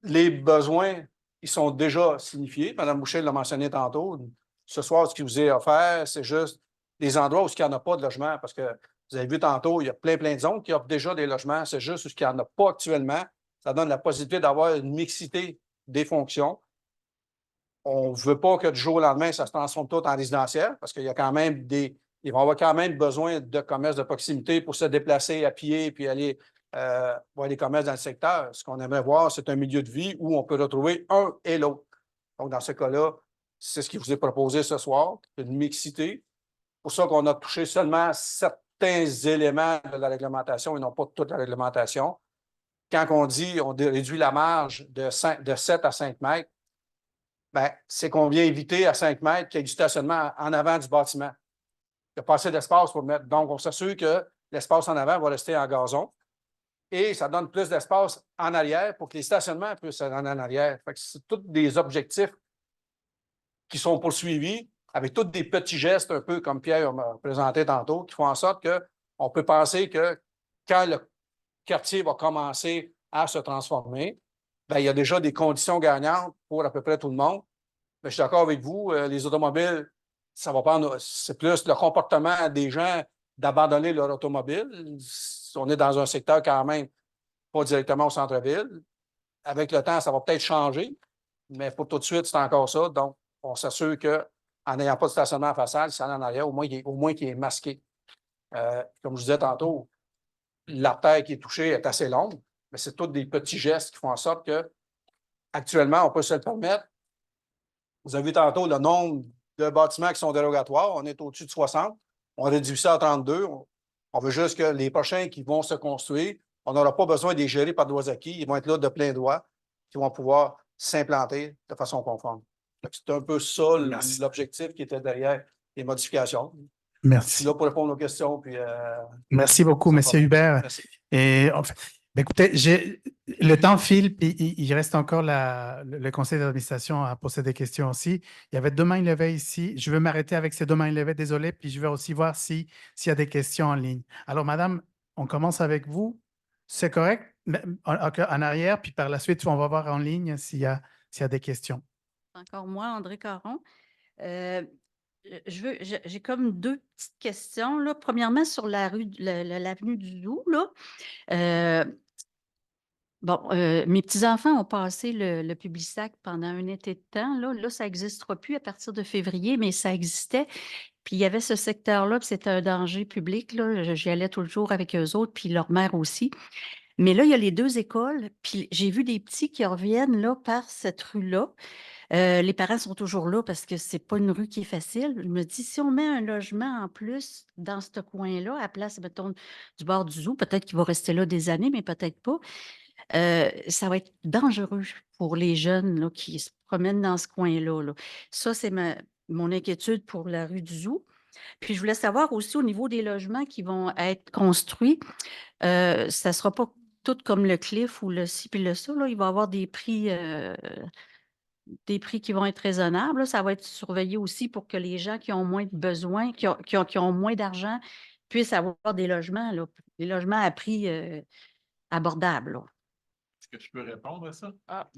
M: les besoins, ils sont déjà signifiés. Mme Boucher l'a mentionné tantôt. Ce soir, ce qui vous est offert, c'est juste des endroits où il n'y en a pas de logement, parce que vous avez vu tantôt, il y a plein de zones qui offrent déjà des logements. C'est juste où il n'y en a pas actuellement. Ça donne la possibilité d'avoir une mixité des fonctions. On ne veut pas que du jour au lendemain, ça se transforme tout en résidentiel, parce qu'il y a quand même ils vont avoir quand même besoin de commerces de proximité pour se déplacer à pied puis aller voir les commerces dans le secteur. Ce qu'on aimerait voir, c'est un milieu de vie où on peut retrouver un et l'autre. Donc, dans ce cas-là, c'est ce qui vous est proposé ce soir, une mixité. C'est pour ça qu'on a touché seulement certains éléments de la réglementation et non pas toute la réglementation. Quand on dit on réduit la marge de 7 à 5 mètres, bien, c'est qu'on vient éviter à 5 mètres qu'il y ait du stationnement en avant du bâtiment. Il n'y a pas assez d'espace pour mettre. Donc, on s'assure que l'espace en avant va rester en gazon. et ça donne plus d'espace en arrière pour que les stationnements puissent aller en arrière. Fait que c'est tous des objectifs qui sont poursuivis avec tous des petits gestes, un peu comme Pierre m'a présenté tantôt, qui font en sorte qu'on peut penser que quand le quartier va commencer à se transformer, bien, il y a déjà des conditions gagnantes pour à peu près tout le monde. Mais je suis d'accord avec vous, les automobiles, ça va prendre, c'est plus le comportement des gens d'abandonner leur automobile. On est dans un secteur quand même pas directement au centre-ville. Avec le temps, ça va peut-être changer, mais pour tout de suite, c'est encore ça. Donc, on s'assure qu'en n'ayant pas de stationnement en façade, si ça en arrière, au moins qu'il est masqué. Comme je disais tantôt, l'artère qui est touchée est assez longue, mais c'est tous des petits gestes qui font en sorte que actuellement, on peut se le permettre. Vous avez vu tantôt le nombre de bâtiments qui sont dérogatoires. On est au-dessus de 60. On réduit ça à 32. On veut juste que les prochains qui vont se construire, on n'aura pas besoin de les gérer par droits acquis. Ils vont être là de plein droit, qui vont pouvoir s'implanter de façon conforme. C'est un peu ça l'objectif qui était derrière les modifications. Je
A: Merci.
M: suis là pour répondre aux questions. Puis,
A: Merci beaucoup,
M: sans
A: M.
M: problème.
A: Hubert.
M: Merci.
A: Et enfin, ben, écoutez, le temps file, puis il reste encore le conseil d'administration à poser des questions aussi. Il y avait 2 mains levées ici. Je vais m'arrêter avec ces 2 mains levées, désolé, puis je vais aussi voir s'il y a des questions en ligne. Alors, madame, on commence avec vous. C'est correct? En arrière, puis par la suite, on va voir en ligne s'il y a des questions.
I: Encore moi, André Caron. J'ai comme 2 petites questions, là. Premièrement, sur l'avenue du Loup, là. Mes petits-enfants ont passé le Publisac pendant un été de temps, là. Là, ça n'existera plus à partir de février, mais ça existait. Puis il y avait ce secteur-là, puis c'était un danger public, là. J'y allais tout le jour avec eux autres, puis leur mère aussi. Mais là, il y a les 2 écoles, puis j'ai vu des petits qui reviennent, là, par cette rue-là. Les parents sont toujours là parce que c'est pas une rue qui est facile. Je me dis, si on met un logement en plus dans ce coin-là, à la place, mettons, du bord du zoo, peut-être qu'il va rester là des années, mais peut-être pas. Ça va être dangereux pour les jeunes là, qui se promènent dans ce coin-là, là. Ça, c'est mon inquiétude pour la rue du Zoo. Puis je voulais savoir aussi au niveau des logements qui vont être construits, ça ne sera pas tout comme le Cliff ou le ci puis le ça, là. Il va y avoir des prix qui vont être raisonnables, là. Ça va être surveillé aussi pour que les gens qui ont moins de besoins, qui ont moins d'argent, puissent avoir des logements, là, des logements à prix abordables, là.
K: Est-ce que je peux répondre à ça?
C: Ah.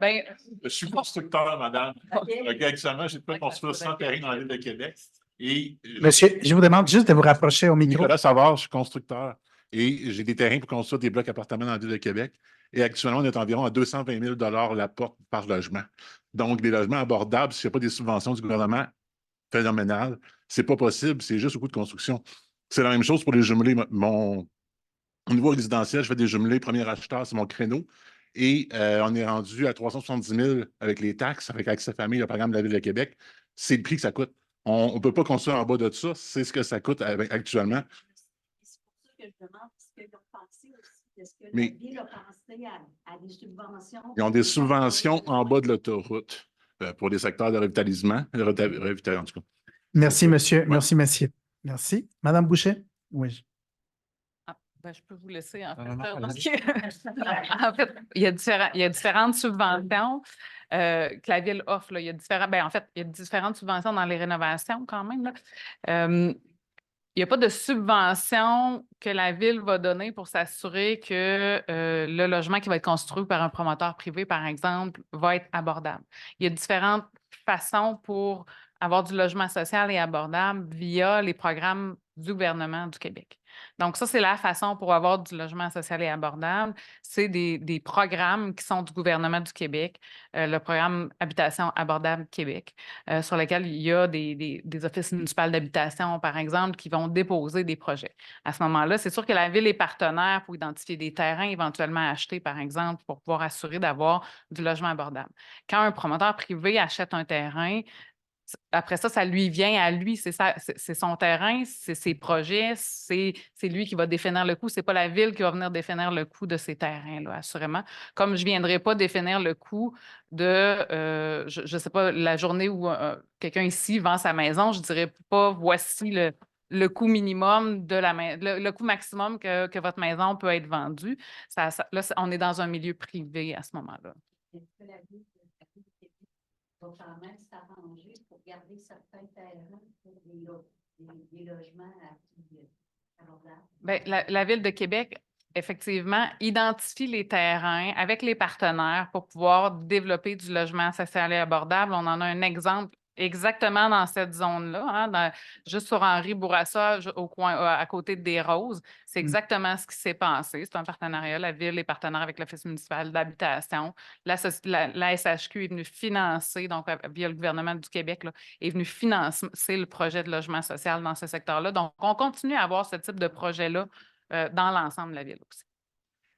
C: Ben,
K: Je suis constructeur, madame.
I: OK.
K: Actuellement, j'ai pas construire 100 terrains dans la ville de Québec. Et
A: Monsieur, je vous demande juste de vous rapprocher au micro.
K: Nicolas Savard, je suis constructeur. Et j'ai des terrains pour construire des blocs appartements dans la ville de Québec. Et actuellement, on est environ à 220 000 la porte par logement. Donc, des logements abordables, s'il n'y a pas des subventions du gouvernement phénoménales, c'est pas possible, c'est juste au coût de construction. C'est la même chose pour les jumelés. Au niveau résidentiel, je fais des jumelés, premier acheteur, c'est mon créneau. Et on est rendu à 370 000 avec les taxes, avec Accès Famille, le programme de la Ville de Québec. C'est le prix que ça coûte. On ne peut pas construire en bas de ça. C'est ce que ça coûte actuellement.
I: C'est pour ça que je demande ce qu'ils ont pensé aussi. Est-ce que la
K: Mais
I: Ville a pensé à des subventions?
K: ils ont des subventions en bas de l'autoroute pour les secteurs de revitalisement. En tout cas.
A: Merci, monsieur.
K: Ouais.
A: Merci, messieurs. Merci. Madame Boucher? Oui.
C: Ben, je peux vous laisser en fait.
B: Non,
C: Parce que, en fait, il y a différentes subventions que la Ville offre, là. Il y a différentes subventions dans les rénovations quand même, là. Il n'y a pas de subvention que la Ville va donner pour s'assurer que le logement qui va être construit par un promoteur privé, par exemple, va être abordable. Il y a différentes façons pour avoir du logement social et abordable via les programmes du gouvernement du Québec. Donc, ça, c'est la façon pour avoir du logement social et abordable. C'est des programmes qui sont du gouvernement du Québec, le programme Habitation abordable Québec, sur lequel il y a des offices municipaux d'habitation, par exemple, qui vont déposer des projets. À ce moment-là, c'est sûr que la Ville est partenaire pour identifier des terrains éventuellement achetés, par exemple, pour pouvoir assurer d'avoir du logement abordable. Quand un promoteur privé achète un terrain, après ça, ça lui vient à lui, c'est son terrain, c'est ses projets, c'est lui qui va définir le coût. Ce n'est pas la Ville qui va venir définir le coût de ces terrains-là, assurément. Comme je ne viendrai pas définir le coût de, je ne sais pas, la journée où quelqu'un ici vend sa maison, je ne dirais pas voici le coût minimum de le coût maximum que votre maison peut être vendue. Là, on est dans un milieu privé à ce moment-là.
I: Est-ce que la ville de Québec va quand même s'arranger pour garder certains terrains pour des logements abordables?
C: Bien, la Ville de Québec, effectivement, identifie les terrains avec les partenaires pour pouvoir développer du logement social et abordable. On en a un exemple exactement dans cette zone-là, hein, juste sur Henri Bourassa, au coin, à côté de Des Roses. C'est exactement ce qui s'est passé. C'est un partenariat. La Ville est partenaire avec l'Office municipal d'habitation. La SHQ est venue financer, donc via le gouvernement du Québec, là, est venu financer le projet de logement social dans ce secteur-là. Donc, on continue à avoir ce type de projet-là dans l'ensemble de la Ville aussi.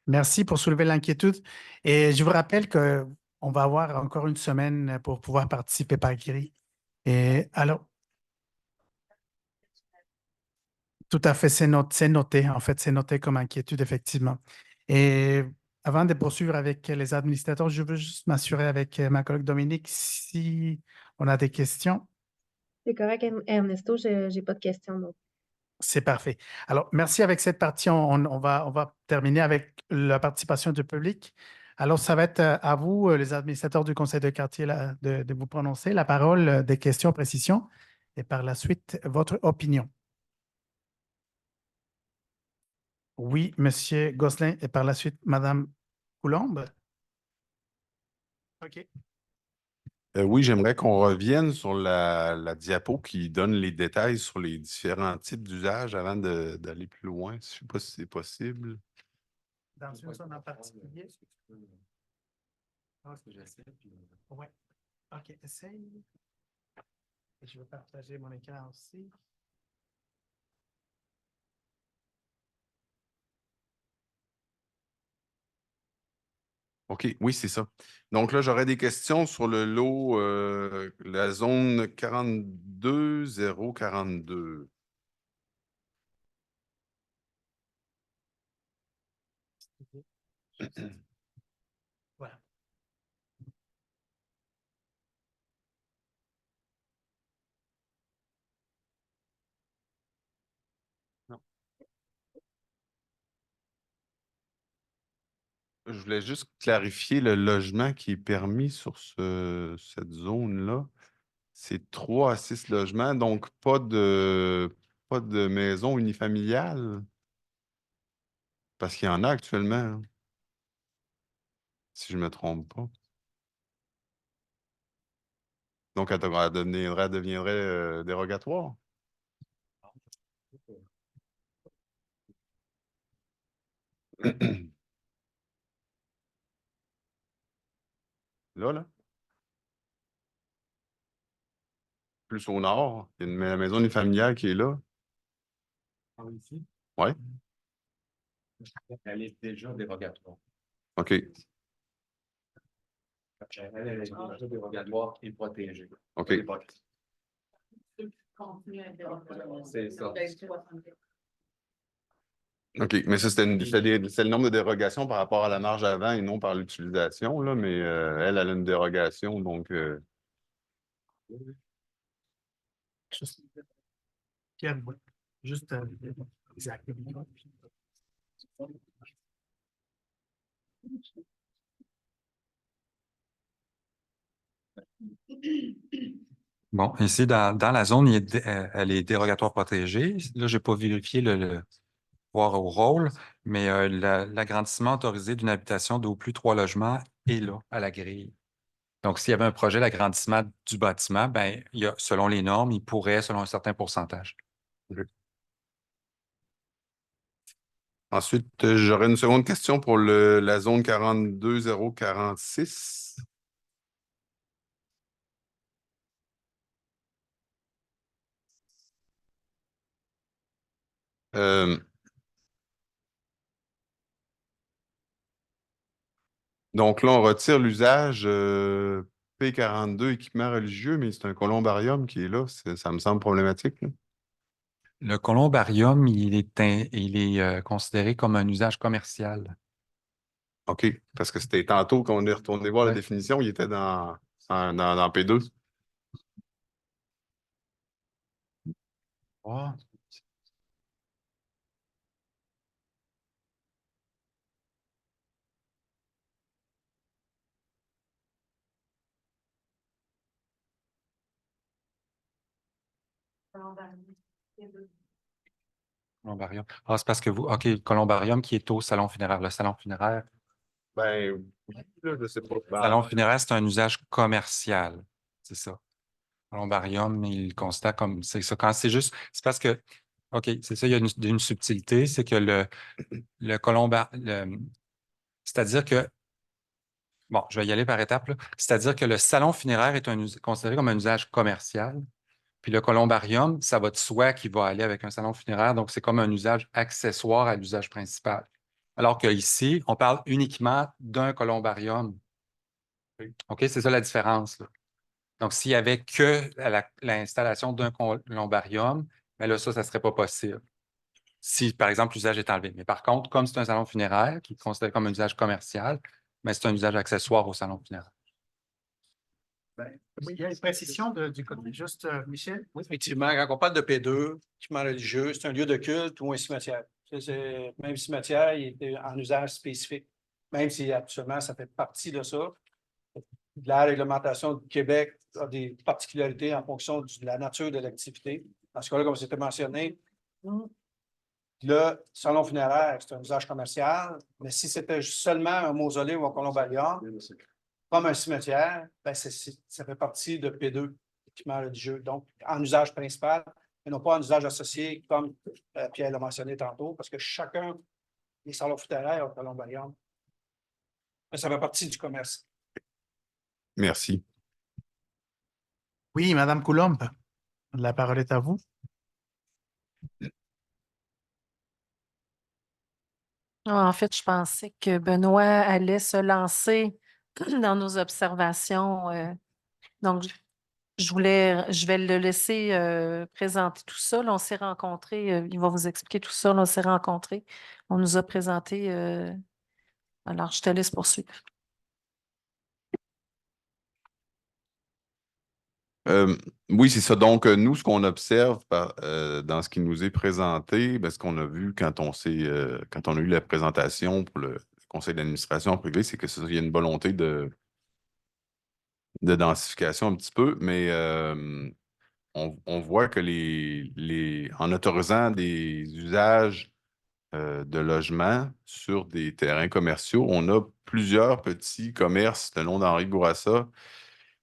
A: Merci pour soulever l'inquiétude. Et je vous rappelle qu'on va avoir encore une semaine pour pouvoir participer par écrit. Et alors, tout à fait, c'est noté. En fait, c'est noté comme inquiétude, effectivement. Et avant de poursuivre avec les administrateurs, je veux juste m'assurer avec ma collègue Dominique si on a des questions.
D: C'est correct, Ernesto, je n'ai pas de questions. Donc.
A: C'est parfait. Alors, merci. Avec cette partie, on va terminer avec la participation du public. Alors, ça va être à vous, les administrateurs du conseil de quartier, là, de vous prononcer la parole, des questions, précisions, et par la suite, votre opinion. Oui, Monsieur Gosselin, et par la suite, Madame Coulombe. OK.
N: Oui, j'aimerais qu'on revienne sur la diapo qui donne les détails sur les différents types d'usages avant d'aller plus loin. Je ne sais pas si c'est possible.
A: Dans une zone en particulier? Oui. OK, essaye. Je vais partager mon écran aussi.
N: OK, oui, c'est ça. Donc là, j'aurais des questions sur le lot, la zone 42042.
A: Voilà.
N: Je voulais juste clarifier le logement qui est permis sur cette zone-là. C'est 3 à 6 logements, donc pas de maison unifamiliale. Parce qu'il y en a actuellement, hein, si je ne me trompe pas. Donc, elle deviendrait dérogatoire. Là. Plus au nord, il y a la maison unifamiliale qui est là.
B: Ici?
N: Oui.
B: Elle est déjà dérogatoire.
N: OK.
B: Elle est déjà dérogatoire et protégée.
N: OK.
B: C'est ça.
N: OK, mais ça, c'est le nombre de dérogations par rapport à la marge avant et non par l'utilisation, là, mais elle a une dérogation, donc...
A: Juste exactement.
B: Bon, ici, dans la zone, elle est dérogatoire protégée. Là, je n'ai pas vérifié voir au rôle, mais l'agrandissement autorisé d'une habitation d'au plus 3 logements est là, à la grille. Donc, s'il y avait un projet d'agrandissement du bâtiment, ben, selon les normes, il pourrait, selon un certain pourcentage.
N: Ensuite, j'aurais une seconde question pour la zone 42046. Donc là, on retire l'usage P42, équipement religieux, mais c'est un columbarium qui est là. Ça me semble problématique, là.
B: Le columbarium, il est considéré comme un usage commercial.
N: OK, parce que c'était tantôt qu'on est retourné voir la définition, il était dans P2.
B: Oh, Columbarium. Ah, c'est parce que vous, OK, le columbarium qui est au salon funéraire. Le salon funéraire,
N: Ben, oui, là, je sais pas.
B: le salon funéraire, c'est un usage commercial. C'est ça. Columbarium, il le constate comme, c'est ça. Quand c'est juste, c'est parce que, OK, c'est ça, il y a une subtilité, c'est que le c'est-à-dire que, bon, je vais y aller par étapes, là. C'est-à-dire que le salon funéraire est considéré comme un usage commercial. Puis le columbarium, ça va de soi qu'il va aller avec un salon funéraire. Donc, c'est comme un usage accessoire à l'usage principal. Alors qu'ici, on parle uniquement d'un columbarium. OK, c'est ça la différence, là. Donc, s'il n'y avait que l'installation d'un columbarium, mais là, ça ne serait pas possible. Si, par exemple, l'usage est enlevé. Mais par contre, comme c'est un salon funéraire qui est considéré comme un usage commercial, mais c'est un usage accessoire au salon funéraire.
A: Oui, il y a une précision du côté. Juste, Michel?
M: Oui, effectivement, quand on parle de P2, équipement religieux, c'est un lieu de culte ou un cimetière. Même cimetière, il est en usage spécifique. Même si actuellement, ça fait partie de ça. La réglementation du Québec a des particularités en fonction de la nature de l'activité. Dans ce cas-là, comme c'était mentionné, le salon funéraire, c'est un usage commercial, mais si c'était seulement un mausolée ou un columbarium, comme un cimetière, ben ça fait partie de P2, équipement religieux, donc en usage principal, mais non pas en usage associé, comme Pierre l'a mentionné tantôt, parce que chacun des salons funéraires au columbarium, ça fait partie du commerce.
N: Merci.
A: Oui, Madame Coulombe, la parole est à vous.
J: En fait, je pensais que Benoît allait se lancer dans nos observations. Donc, je vais le laisser présenter tout ça. Là, on s'est rencontrés, il va vous expliquer tout ça. Là, on s'est rencontrés. On nous a présenté. Alors, je te laisse poursuivre.
N: Oui, c'est ça. Donc, nous, ce qu'on observe dans ce qui nous est présenté, ce qu'on a vu quand quand on a eu la présentation pour le conseil d'administration privé, c'est qu'il y a une volonté de densification un petit peu, mais on voit que en autorisant des usages de logement sur des terrains commerciaux, on a plusieurs petits commerces le long d'Henri Bourassa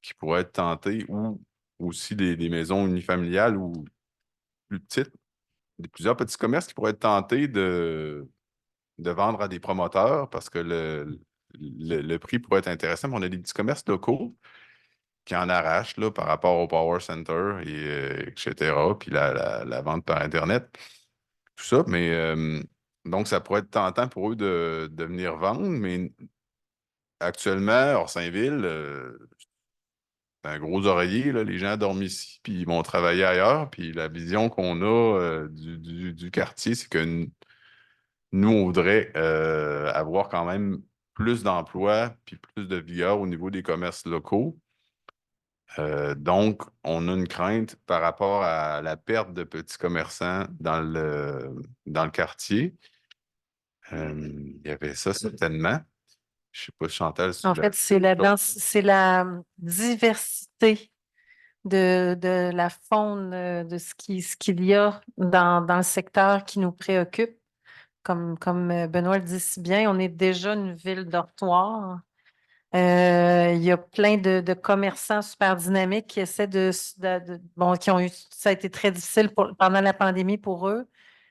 N: qui pourraient être tentés, ou aussi des maisons unifamiliales ou plus petites, plusieurs petits commerces qui pourraient être tentés de vendre à des promoteurs parce que le prix pourrait être intéressant. Mais on a des petits commerces locaux qui en arrachent là, par rapport au Power Center, etc., puis la vente par Internet, tout ça. Mais donc, ça pourrait être tentant pour eux de venir vendre, mais actuellement, Orsainville, c'est un gros oreiller, là. Les gens dorment ici, puis ils vont travailler ailleurs. Puis la vision qu'on a du quartier, c'est que nous, on voudrait avoir quand même plus d'emplois puis plus de vigueur au niveau des commerces locaux. Donc, on a une crainte par rapport à la perte de petits commerçants dans le quartier. Il y avait ça certainement. Je ne sais pas, Chantal.
J: En fait, c'est la diversité de la faune, de ce qu'il y a dans le secteur qui nous préoccupe. Comme Benoît le dit si bien, on est déjà une ville dortoir. Il y a plein de commerçants super dynamiques qui essaient qui ont eu, ça a été très difficile pendant la pandémie pour eux.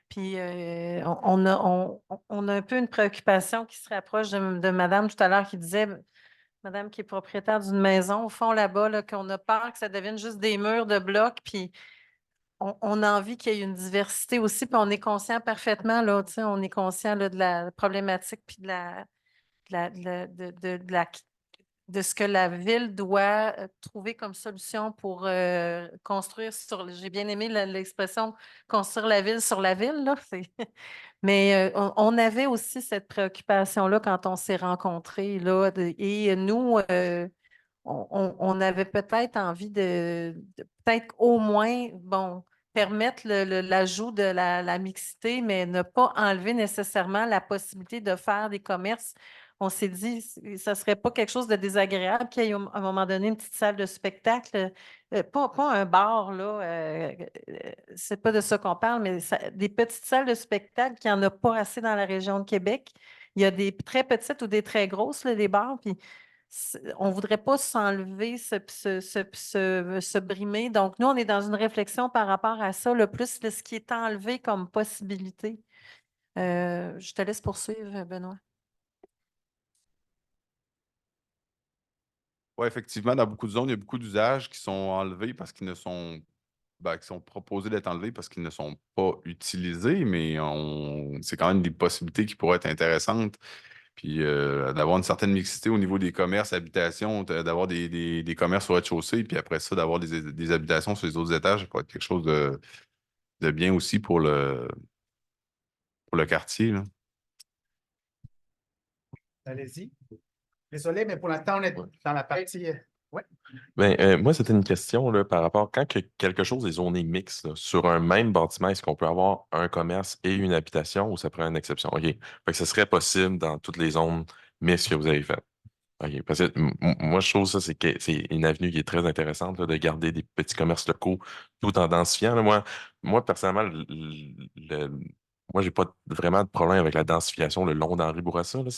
J: Puis on a un peu une préoccupation qui se rapproche de Madame tout à l'heure qui disait, Madame qui est propriétaire d'une maison au fond là-bas, là, qu'on a peur que ça devienne juste des murs de blocs. Puis on a envie qu'il y ait une diversité aussi. Puis on est conscient parfaitement, là, on est conscient là, de la problématique puis de ce que la ville doit trouver comme solution pour construire j'ai bien aimé l'expression construire la ville sur la ville, là. Mais on avait aussi cette préoccupation-là quand on s'est rencontrés, là, et nous, on avait peut-être envie de peut-être au moins, bon, permettre l'ajout de la mixité, mais ne pas enlever nécessairement la possibilité de faire des commerces on s'est dit, ça ne serait pas quelque chose de désagréable qu'il y ait à un moment donné une petite salle de spectacle, pas un bar, là, c'est pas de ça qu'on parle, mais des petites salles de spectacle qu'il n'y en a pas assez dans la région de Québec. Il y a des très petites ou des très grosses, là, des bars, puis on ne voudrait pas s'enlever, se brimer. Donc, nous, on est dans une réflexion par rapport à ça, le plus ce qui est enlevé comme possibilité. Je te laisse poursuivre, Benoît.
N: Oui, effectivement, dans beaucoup de zones, il y a beaucoup d'usages qui sont enlevés parce qu'ils ne sont qui sont proposés d'être enlevés parce qu'ils ne sont pas utilisés, mais c'est quand même des possibilités qui pourraient être intéressantes. Puis d'avoir une certaine mixité au niveau des commerces, habitations, d'avoir des commerces au rez-de-chaussée, puis après ça, d'avoir des habitations sur les autres étages, ça pourrait être quelque chose de bien aussi pour le quartier, là.
A: Allez-y. Désolé, mais pour l'instant, on est dans la partie. Ouais.
O: Moi, c'était une question là, par rapport quand quelque chose est zoné mixte, là, sur un même bâtiment, est-ce qu'on peut avoir un commerce et une habitation ou ça prend une exception? OK. Fait que ce serait possible dans toutes les zones mixtes que vous avez faites. OK. Parce que moi, je trouve ça, c'est une avenue qui est très intéressante là, de garder des petits commerces locaux tout en densifiant. Là. Moi, personnellement, moi, j'ai pas vraiment de problème avec la densification le long d'Henri Bourassa. Là.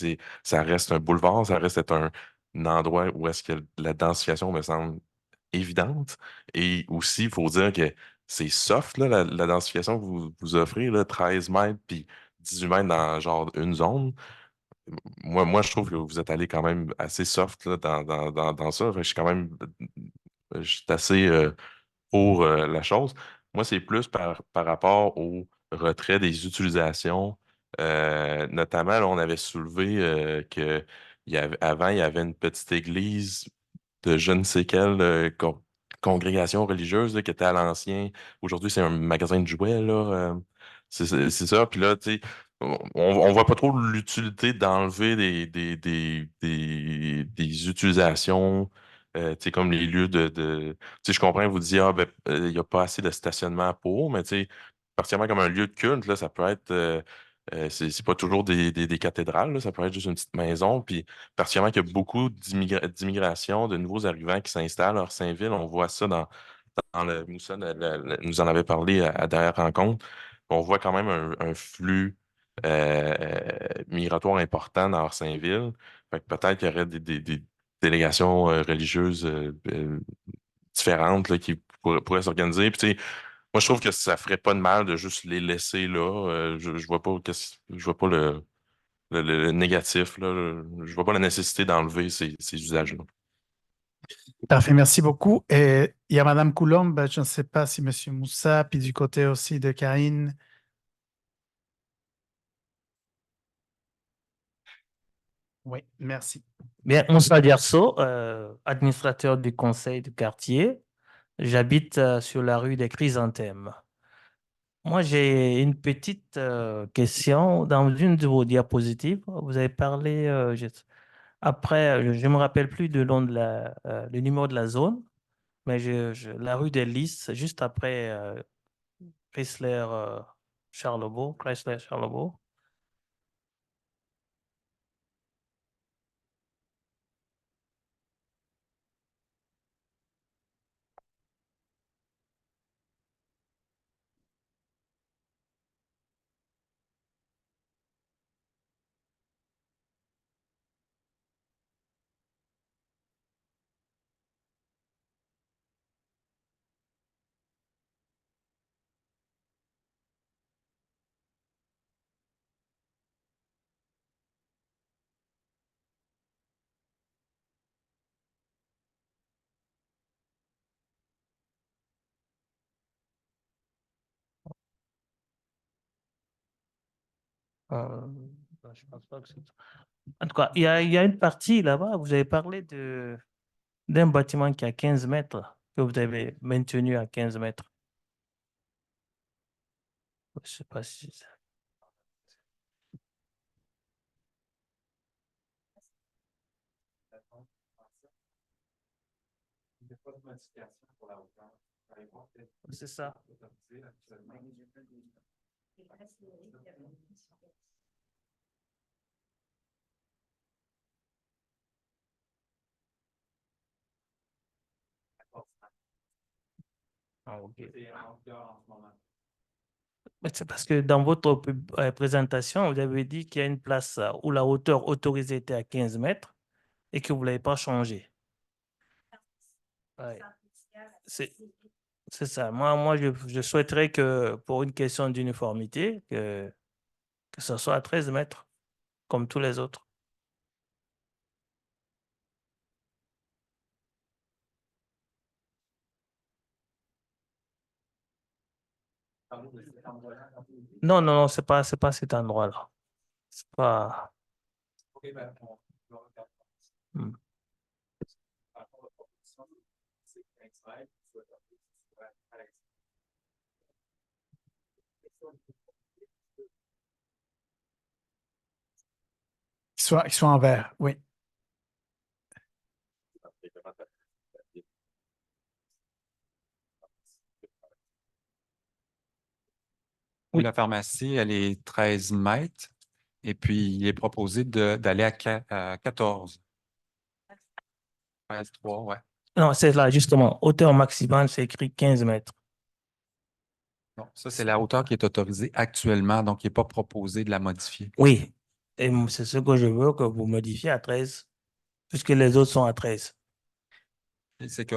O: Ça reste un boulevard, ça reste être un endroit où est-ce que la densification me semble évidente. Et aussi, il faut dire que c'est soft, là, la densification que vous offrez, là, 13 mètres puis 18 mètres dans genre une zone. Moi, je trouve que vous êtes allé quand même assez soft là, dans ça. Fait que je suis quand même je suis assez pour la chose. Moi, c'est plus par rapport au retrait des utilisations. Notamment, là, on avait soulevé que avant, il y avait une petite église de je ne sais quelle congrégation religieuse là, qui était à l'ancien. Aujourd'hui, c'est un magasin de jouets, là. C'est ça. Puis là, tu sais, on voit pas trop l'utilité d'enlever des utilisations, tu sais, comme les lieux tu sais, je comprends, vous dites, ah, ben, il n'y a pas assez de stationnement pour, mais tu sais, particulièrement comme un lieu de culte, là, ça peut être, c'est pas toujours des cathédrales, là, ça peut être juste une petite maison, puis particulièrement qu'il y a beaucoup d'immigration, de nouveaux arrivants qui s'installent hors Saint-Ville. On voit ça dans le Moussa nous en avait parlé à dernière rencontre. On voit quand même un flux migratoire important dans Saint-Ville. Fait que peut-être qu'il y aurait des délégations religieuses différentes là, qui pourraient s'organiser. Puis, tu sais, moi, je trouve que ça ferait pas de mal de juste les laisser là. Je vois pas, je vois pas le négatif, là. Je vois pas la nécessité d'enlever ces usages-là.
A: Parfait, merci beaucoup. Et il y a Mme Coulombe, je ne sais pas si M. Moussa, puis du côté aussi de Karine. Oui, merci.
P: Bien, Moussa Diarso, administrateur du conseil du quartier. J'habite sur la rue des Chrysanthèmes. Moi, j'ai une petite question. Dans une de vos diapositives, vous avez parlé, après, je ne me rappelle plus le nom le numéro de la zone, mais la rue des Lys, juste après Chrysler Charlebourg. Non, je pense pas que c'est... En tout cas, il y a une partie là-bas, vous avez parlé d'un bâtiment qui a 15 mètres, que vous avez maintenu à 15 mètres. Je ne sais pas si... C'est ça. Ah, ok. Mais c'est parce que dans votre présentation, vous avez dit qu'il y a une place où la hauteur autorisée était à 15 mètres et que vous ne l'avez pas changé. Ouais. C'est ça. Moi je souhaiterais que pour une question d'uniformité, que ce soit à 13 mètres, comme tous les autres. Non, non, non, c'est pas cet endroit-là. C'est pas. Hmm.
A: Qu'ils soient en vert, oui.
B: Oui. La pharmacie, elle est 13 mètres et puis il est proposé d'aller à 14. 13,3, ouais.
P: Non, c'est là, justement. Hauteur maximale, c'est écrit 15 mètres.
B: Non, ça, c'est la hauteur qui est autorisée actuellement, donc il n'est pas proposé de la modifier.
P: Oui. Et c'est ce que je veux que vous modifiez à 13, puisque les autres sont à 13.
B: C'est que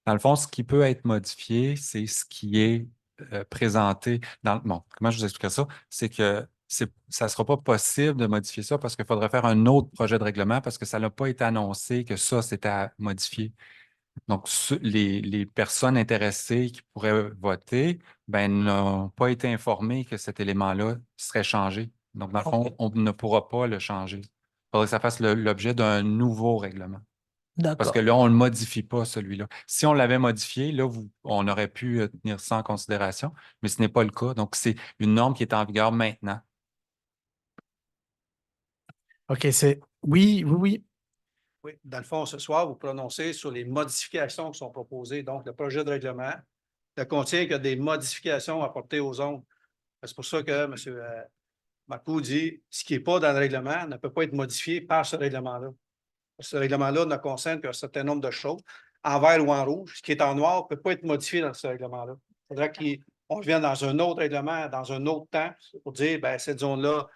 B: dans le fond, ce qui peut être modifié, c'est ce qui est présenté dans bon, comment je vous expliquerai ça? C'est que ça ne sera pas possible de modifier ça parce qu'il faudrait faire un autre projet de règlement parce que ça n'a pas été annoncé que ça, c'était à modifier. Donc, les personnes intéressées qui pourraient voter, n'ont pas été informées que cet élément-là serait changé. Donc, dans le fond, on ne pourra pas le changer. Il faudrait que ça fasse l'objet d'un nouveau règlement. Parce
P: D'accord.
B: que là, on ne le modifie pas, celui-là. Si on l'avait modifié, là, on aurait pu tenir ça en considération, mais ce n'est pas le cas. Donc, c'est une norme qui est en vigueur maintenant.
A: OK, oui, oui, oui.
M: Oui, dans le fond, ce soir, vous prononcez sur les modifications qui sont proposées. Donc, le projet de règlement ne contient que des modifications apportées aux zones. C'est pour ça que M. Marcoux dit ce qui n'est pas dans le règlement ne peut pas être modifié par ce règlement-là. Ce règlement-là ne concerne qu'un certain nombre de choses, en vert ou en rouge. Ce qui est en noir ne peut pas être modifié dans ce règlement-là. Il faudrait qu'on revienne dans un autre règlement, dans un autre temps, pour dire, cette zone-là,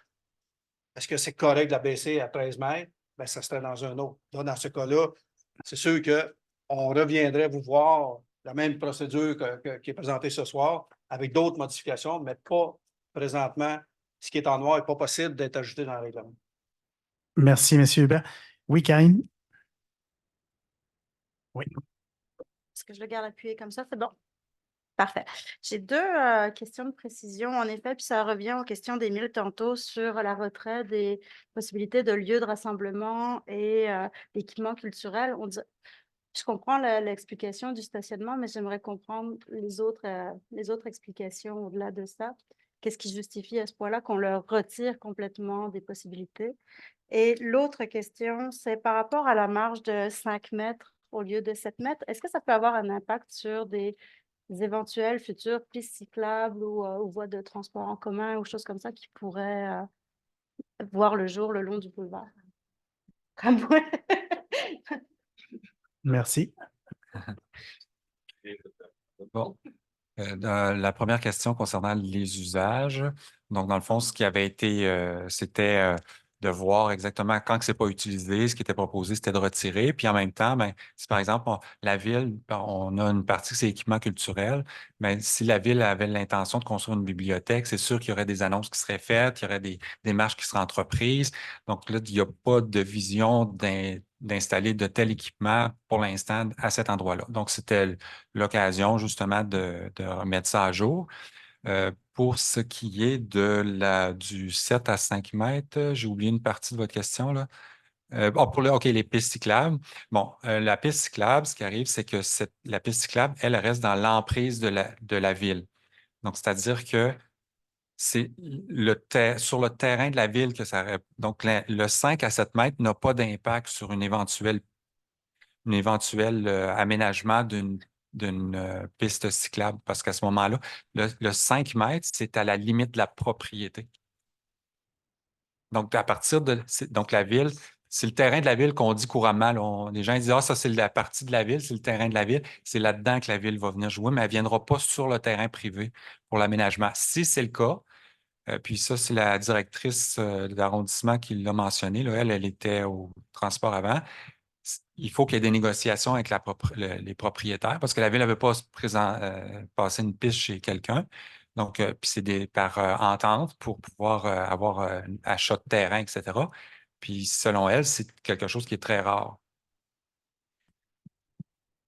M: est-ce que c'est correct de la baisser à 13 mètres? Ça serait dans un autre. Là, dans ce cas-là, c'est sûr qu'on reviendrait vous voir la même procédure qui est présentée ce soir, avec d'autres modifications, mais pas présentement. Ce qui est en noir n'est pas possible d'être ajouté dans le règlement.
A: Merci, M. Hubert. Oui, Karine? Oui.
Q: Est-ce que je le garde appuyé comme ça? C'est bon. Parfait. J'ai deux questions de précision, en effet, puis ça revient aux questions d'Émile tantôt sur la retrait des possibilités de lieux de rassemblement et d'équipements culturels. Je comprends l'explication du stationnement, mais j'aimerais comprendre les autres explications au-delà de ça. Qu'est-ce qui justifie à ce point-là qu'on leur retire complètement des possibilités? Et l'autre question, c'est par rapport à la marge de 5 mètres au lieu de 7 mètres, est-ce que ça peut avoir un impact sur des éventuelles futures pistes cyclables ou voies de transport en commun ou choses comme ça qui pourraient voir le jour le long du boulevard? Comme moi.
A: Merci.
B: Bon. Dans la première question concernant les usages, donc dans le fond, ce qui avait été, c'était de voir exactement quand ce n'est pas utilisé, ce qui était proposé, c'était de retirer. Puis en même temps, si par exemple, la ville, on a une partie, c'est équipement culturel, mais si la ville avait l'intention de construire une bibliothèque, c'est sûr qu'il y aurait des annonces qui seraient faites, il y aurait des démarches qui seraient entreprises. Donc là, il n'y a pas de vision d'installer de tel équipement pour l'instant à cet endroit-là. Donc, c'était l'occasion justement de remettre ça à jour. Pour ce qui est du 7 à 5 mètres, j'ai oublié une partie de votre question, là. OK, les pistes cyclables. Bon, la piste cyclable, ce qui arrive, c'est que la piste cyclable, elle reste dans l'emprise de la ville. Donc, c'est-à-dire que c'est sur le terrain de la ville que ça... Donc, le 5 à 7 mètres n'a pas d'impact sur un éventuel aménagement d'une piste cyclable, parce qu'à ce moment-là, le 5 mètres, c'est à la limite de la propriété. Donc, donc la ville c'est le terrain de la ville qu'on dit couramment. Là. Les gens disent, ah, ça, c'est la partie de la ville, c'est le terrain de la ville. C'est là-dedans que la ville va venir jouer, mais elle ne viendra pas sur le terrain privé pour l'aménagement. Si c'est le cas, puis ça, c'est la directrice de l'arrondissement qui l'a mentionné. Là. Elle était au transport avant. Il faut qu'il y ait des négociations avec les propriétaires parce que la ville ne veut pas passer une piste chez quelqu'un. Donc, puis c'est par entente pour pouvoir avoir un achat de terrain, etc. Puis, selon elle, c'est quelque chose qui est très rare.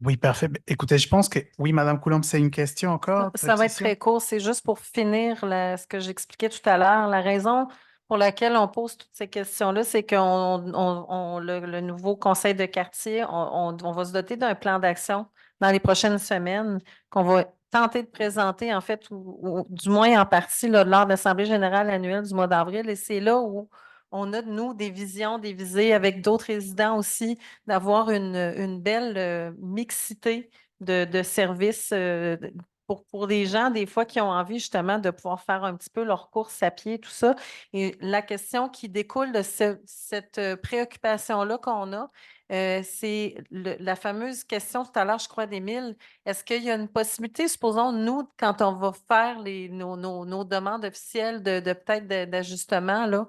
A: Oui, parfait. Écoutez, je pense que oui, Madame Coulombe, c'est une question encore.
J: Ça va être
A: précision?
J: très court. C'est juste pour finir ce que j'expliquais tout à l'heure. La raison pour laquelle on pose toutes ces questions-là, c'est que le nouveau conseil de quartier, on va se doter d'un plan d'action dans les prochaines semaines qu'on va tenter de présenter, en fait, ou du moins en partie, là, lors de l'Assemblée générale annuelle du mois d'avril. Et c'est là où on a, nous, des visions, des visées avec d'autres résidents aussi, d'avoir une belle mixité de services pour des gens, des fois, qui ont envie justement de pouvoir faire un petit peu leur course à pied, tout ça. Et la question qui découle de cette préoccupation-là qu'on a, c'est la fameuse question tout à l'heure, je crois, d'Émile. Est-ce qu'il y a une possibilité, supposons, nous, quand on va faire nos demandes officielles de peut-être d'ajustement là,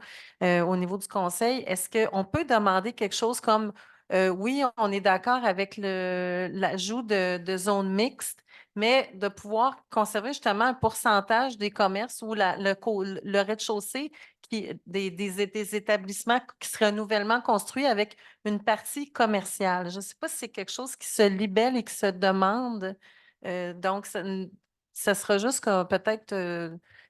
J: au niveau du conseil, est-ce qu'on peut demander quelque chose comme oui, on est d'accord avec l'ajout de zones mixtes, mais de pouvoir conserver justement un pourcentage des commerces ou le rez-de-chaussée des établissements qui seraient nouvellement construits avec une partie commerciale. Je ne sais pas si c'est quelque chose qui se libelle et qui se demande. Donc, ça sera juste que peut-être,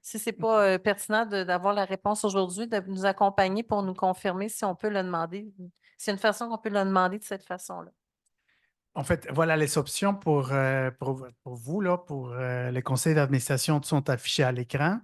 J: si ce n'est pas pertinent d'avoir la réponse aujourd'hui, de nous accompagner pour nous confirmer si on peut le demander. C'est une façon qu'on peut le demander de cette façon-là.
A: En fait, voilà les options pour vous, là, pour les conseils d'administration sont affichées à l'écran.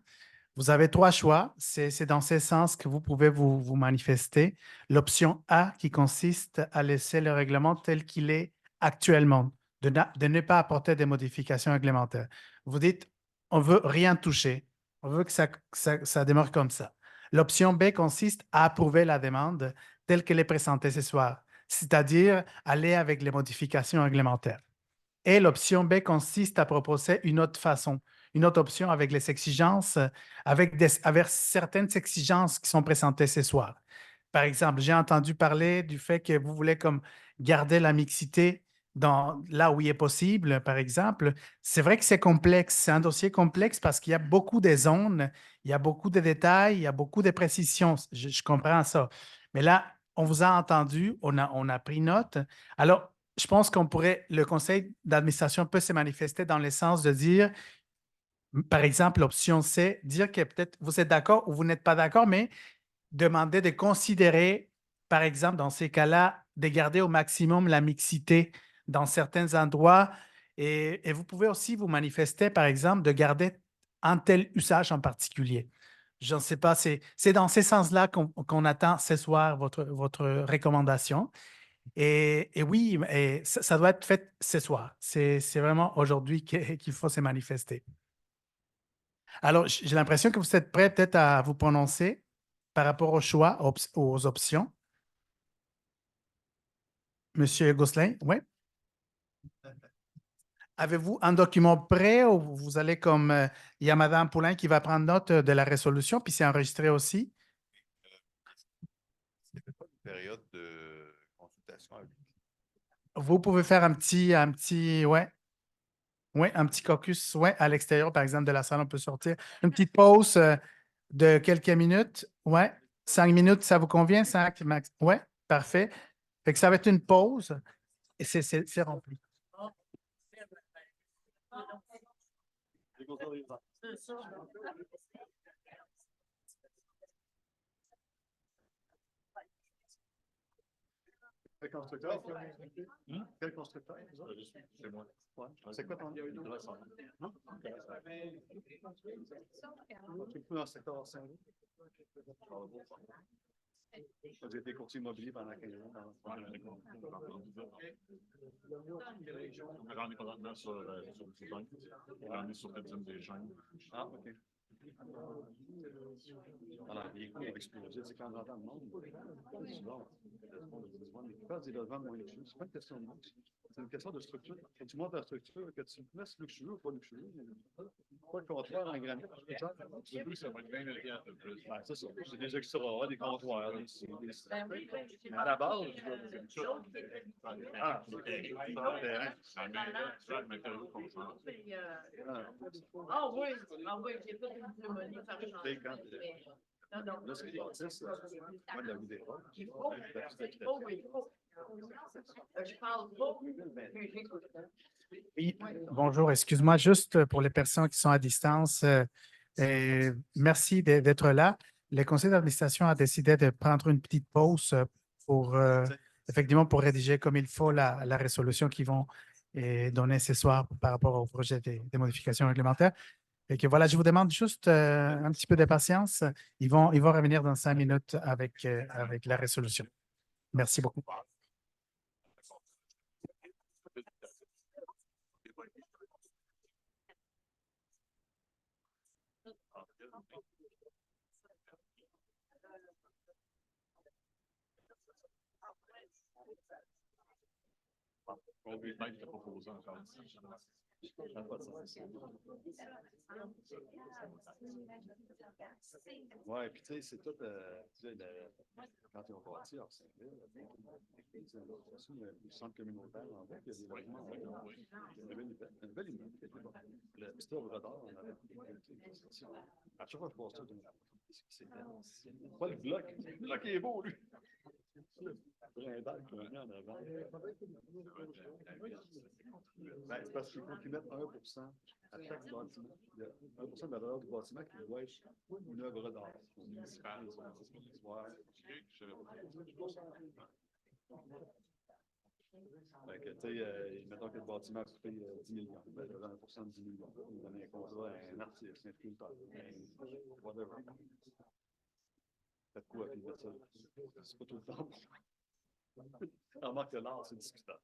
A: Vous avez trois choix. C'est dans ce sens que vous pouvez vous manifester. L'option A qui consiste à laisser le règlement tel qu'il est actuellement, de ne pas apporter des modifications réglementaires. Vous dites, on ne veut rien toucher. On veut que ça demeure comme ça. L'option B consiste à approuver la demande telle qu'elle est présentée ce soir, c'est-à-dire aller avec les modifications réglementaires. Et l'option B consiste à proposer une autre façon, une autre option avec les exigences, avec certaines exigences qui sont présentées ce soir. Par exemple, j'ai entendu parler du fait que vous voulez comme garder la mixité là où il est possible, par exemple. C'est vrai que c'est complexe, c'est un dossier complexe parce qu'il y a beaucoup de zones, il y a beaucoup de détails, il y a beaucoup de précisions. Je comprends ça. Mais là, on vous a entendu, on a pris note. Alors, je pense le conseil d'administration peut se manifester dans le sens de dire, par exemple, l'option C, dire que peut-être vous êtes d'accord ou vous n'êtes pas d'accord, mais demander de considérer, par exemple, dans ces cas-là, de garder au maximum la mixité dans certains endroits. Et vous pouvez aussi vous manifester, par exemple, de garder un tel usage en particulier. Je ne sais pas, c'est dans ce sens-là qu'on attend ce soir votre recommandation. Et oui, ça doit être fait ce soir. C'est vraiment aujourd'hui qu'il faut se manifester. Alors, j'ai l'impression que vous êtes prêt peut-être à vous prononcer par rapport au choix, aux options. Monsieur Gosselin, oui? Avez-vous un document prêt ou vous allez comme il y a Mme Poulain qui va prendre note de la résolution, puis c'est enregistré aussi?
N: Il n'y avait pas une période de consultation avec.
A: Vous pouvez faire un petit un petit caucus, à l'extérieur, par exemple, de la salle, on peut sortir. Une petite pause de quelques minutes, 5 minutes, ça vous convient? 5 max? Parfait. Fait que ça va être une pause et c'est rempli.
R: Quel constructeur? Quel constructeur? C'est moi. C'est quoi ton nom? Non? Tu es dans le secteur Saint-Louis? J'ai été courtier immobilier pendant 15 ans. J'en ai présentement sur J'en ai sur la deuxième des chaînes. Ah, OK. Alors, les coûts ont explosé. C'est quand j'entends le monde, c'est souvent, le monde a besoin. Mais qui passe des logements moins luxueux, c'est pas une question de luxe. C'est une question de structure. Quand tu montes la structure, que tu laisses luxueux ou pas luxueux, pas le comptoir en granit. C'est plus, ça va être 20 000 de plus. Ben, c'est ça. C'est des extras, des comptoirs. À la base, je ah, c'est terrain.
S: Ah oui, j'ai fait une pneumonie par
R: Là, ce qui est bâtisse, moi, de la rue des Roches,
S: il faut, oui, il faut. Je parle pas, mais j'écoute.
A: Oui, bonjour, excuse-moi, juste pour les personnes qui sont à distance, merci d'être là. Le conseil d'administration a décidé de prendre une petite pause pour, effectivement, pour rédiger comme il faut la résolution qu'ils vont donner ce soir par rapport au projet des modifications réglementaires. Et que voilà, je vous demande juste un petit peu de patience. Ils vont revenir dans 5 minutes avec la résolution. Merci beaucoup.
R: Combien de mètres tu as proposé encore? Ça n'a pas de sens. Ouais, puis tu sais, c'est tout. Tu sais, quand ils ont bâti Orsainville, le centre communautaire en bas, il y a des logements en bas. Il y avait une belle immeuble qui était bon. Le petit œuvre d'art, on avait à chaque fois que je passe ça, pas le bloc. Le bloc est beau, lui. Ben, c'est parce qu'il faut qu'ils mettent 1% à chaque bâtiment. Il y a 1% de la valeur du bâtiment qui doit être une œuvre d'art. Fait que, tu sais, mettons que le bâtiment a coûté 10 millions. Ben, 1% de 10 millions. Ils donnent un contrat à un artiste, un sculpteur, whatever. Faites quoi, puis mettre ça. C'est pas tout le temps. Remarque que l'art, c'est discutable.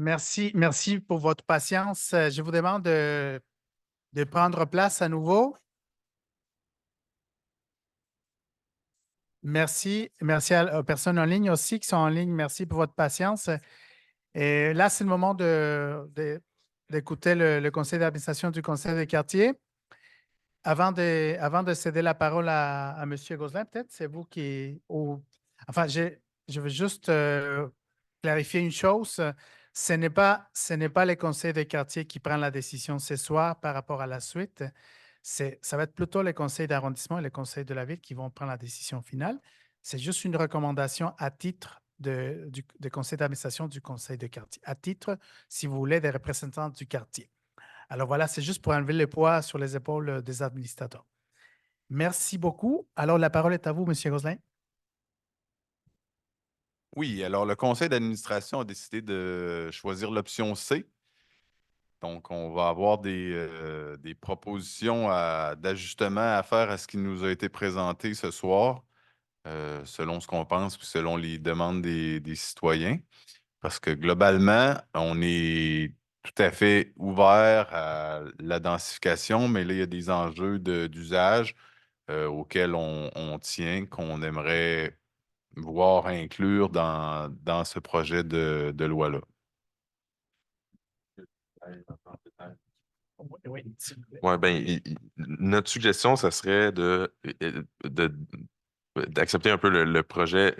A: Merci pour votre patience. Je vous demande de prendre place à nouveau. Merci aux personnes en ligne aussi qui sont en ligne. Merci pour votre patience. Et là, c'est le moment d'écouter le conseil d'administration du conseil de quartier. Avant de céder la parole à M. Gosselin, peut-être, c'est vous qui... Enfin, je veux juste clarifier une chose. Ce n'est pas le conseil de quartier qui prend la décision ce soir par rapport à la suite. Ça va être plutôt les conseils d'arrondissement et les conseils de la ville qui vont prendre la décision finale. C'est juste une recommandation à titre de conseil d'administration du conseil de quartier, à titre, si vous voulez, des représentants du quartier. Alors voilà, c'est juste pour enlever le poids sur les épaules des administrateurs. Merci beaucoup. Alors, la parole est à vous, M. Gosselin.
N: Oui, alors le conseil d'administration a décidé de choisir l'option C. Donc, on va avoir des propositions d'ajustement à faire à ce qui nous a été présenté ce soir, selon ce qu'on pense, puis selon les demandes des citoyens. Parce que globalement, on est tout à fait ouvert à la densification, mais là, il y a des enjeux d'usage auxquels on tient, qu'on aimerait voir inclure dans ce projet de loi-là.
A: Oui, s'il vous plaît.
O: Ouais, ben, notre suggestion, ça serait d'accepter un peu le projet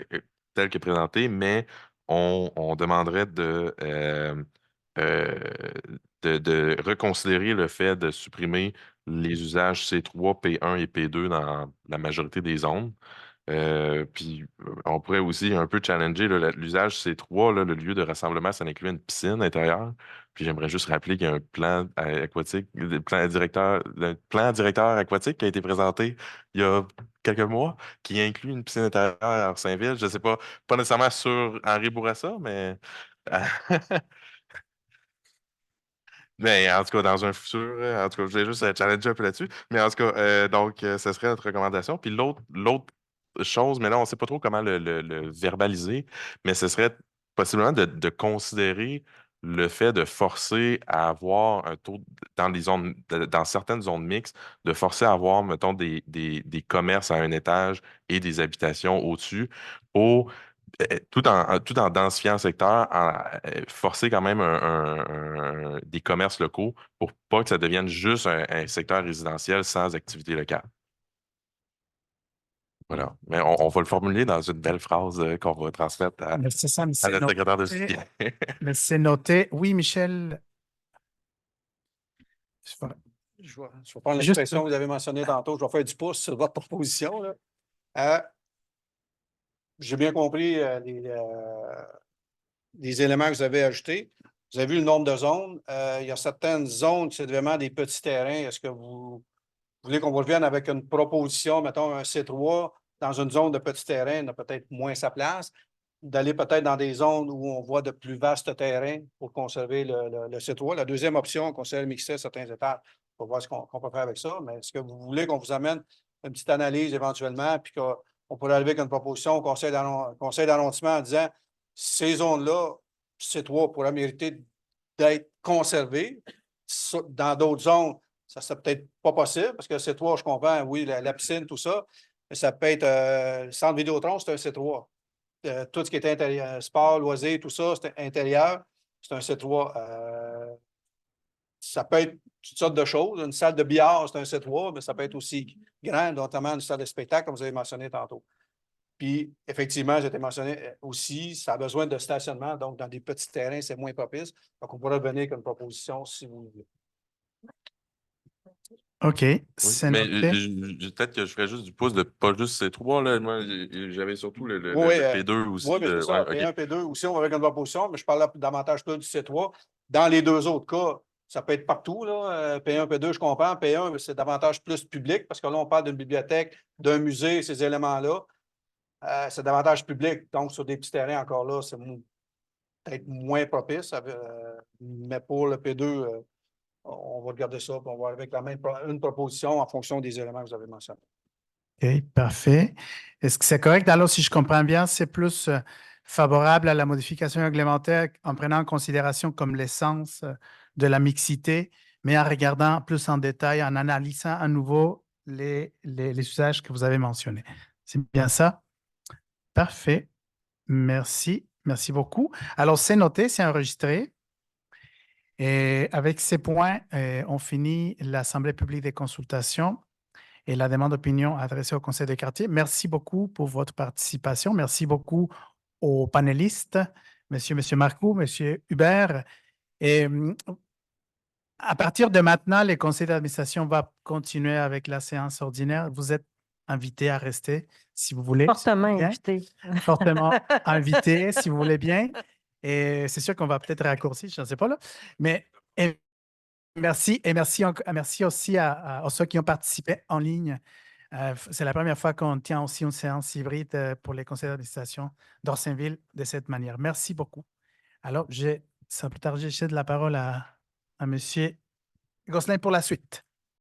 O: tel que présenté, mais on demanderait de reconsidérer le fait de supprimer les usages C3, P1 et P2 dans la majorité des zones. Puis on pourrait aussi un peu challenger l'usage C3, là, le lieu de rassemblement, ça inclut une piscine intérieure. Puis j'aimerais juste rappeler qu'il y a un plan aquatique, un plan directeur aquatique qui a été présenté il y a quelques mois, qui inclut une piscine intérieure à Saint-Ville. Je ne sais pas, pas nécessairement sur Henri Bourassa, mais mais en tout cas, dans un futur, en tout cas, je vais juste challenger un peu là-dessus. Mais en tout cas, donc, ce serait notre recommandation. Puis l'autre chose, mais là, on ne sait pas trop comment le verbaliser, mais ce serait possiblement de considérer le fait de forcer à avoir un taux dans les zones, dans certaines zones mixtes, de forcer à avoir, mettons, des commerces à un étage et des habitations au-dessus pour tout en densifiant le secteur, forcer quand même des commerces locaux pour pas que ça devienne juste un secteur résidentiel sans activité locale. Voilà. Mais on va le formuler dans une belle phrase qu'on va transmettre à notre secrétaire de soutien.
A: Mais c'est noté. Oui, Michel.
M: Je vais prendre l'expression que vous avez mentionnée tantôt. Je vais faire du pouce sur votre proposition. J'ai bien compris les éléments que vous avez ajoutés. Vous avez vu le nombre de zones. Il y a certaines zones qui sont vraiment des petits terrains. Est-ce que vous voulez qu'on revienne avec une proposition, mettons un C3, dans une zone de petits terrains, on a peut-être moins sa place, d'aller peut-être dans des zones où on voit de plus vastes terrains pour conserver le C3. La deuxième option, conserver mixer certains étages. On va voir ce qu'on peut faire avec ça. Mais est-ce que vous voulez qu'on vous amène une petite analyse éventuellement, puis qu'on pourrait arriver avec une proposition au conseil d'arrondissement en disant ces zones-là, C3 pourraient mériter d'être conservées. Dans d'autres zones, ça ne serait peut-être pas possible, parce que C3, je comprends, oui, la piscine, tout ça, mais ça peut être le centre Vidéotron, c'est un C3. Tout ce qui est intérieur, sport, loisirs, tout ça, c'est intérieur, c'est un C3. Ça peut être toutes sortes de choses. Une salle de billard, c'est un C3, mais ça peut être aussi grand, notamment une salle de spectacle, comme vous avez mentionné tantôt. Puis, effectivement, j'ai été mentionné aussi, ça a besoin de stationnement, donc dans des petits terrains, c'est moins propice. Donc, on pourrait venir avec une proposition si vous voulez.
A: OK.
O: Oui,
A: C'est
O: mais
A: noté.
O: peut-être que je ferais juste du pouce de pas juste C3. Là. Moi, j'avais surtout le P2 aussi.
M: Oui, mais c'est ça. P1, P2 aussi, on va avec une proposition, mais je parle davantage plus du C3. Dans les deux autres cas, ça peut être partout. Là. P1, P2, je comprends. P1, c'est davantage plus public, parce que là, on parle d'une bibliothèque, d'un musée, ces éléments-là. C'est davantage public. Donc, sur des petits terrains, encore là, c'est peut-être moins propice. Mais pour le P2, on va regarder ça, puis on va avec une proposition en fonction des éléments que vous avez mentionnés.
A: OK, parfait. Est-ce que c'est correct? Alors, si je comprends bien, c'est plus favorable à la modification réglementaire en prenant en considération comme l'essence de la mixité, mais en regardant plus en détail, en analysant à nouveau les usages que vous avez mentionnés. C'est bien ça? Parfait. Merci. Merci beaucoup. Alors, c'est noté, c'est enregistré. Et avec ces points, on finit l'Assemblée publique des consultations et la demande d'opinion adressée au Conseil de quartier. Merci beaucoup pour votre participation. Merci beaucoup aux panélistes, monsieur Marcoux, monsieur Hubert. Et à partir de maintenant, le conseil d'administration va continuer avec la séance ordinaire. Vous êtes invités à rester si vous voulez.
J: Fortement
A: Bien.
J: invité.
A: Fortement invité, si vous voulez bien. Et c'est sûr qu'on va peut-être raccourcir, je ne sais pas là. Mais merci et merci aussi à ceux qui ont participé en ligne. C'est la première fois qu'on tient aussi une séance hybride pour les conseils d'administration d'Orsainville de cette manière. Merci beaucoup. Alors, sans plus tarder, je cède la parole à M. Gosselin pour la suite.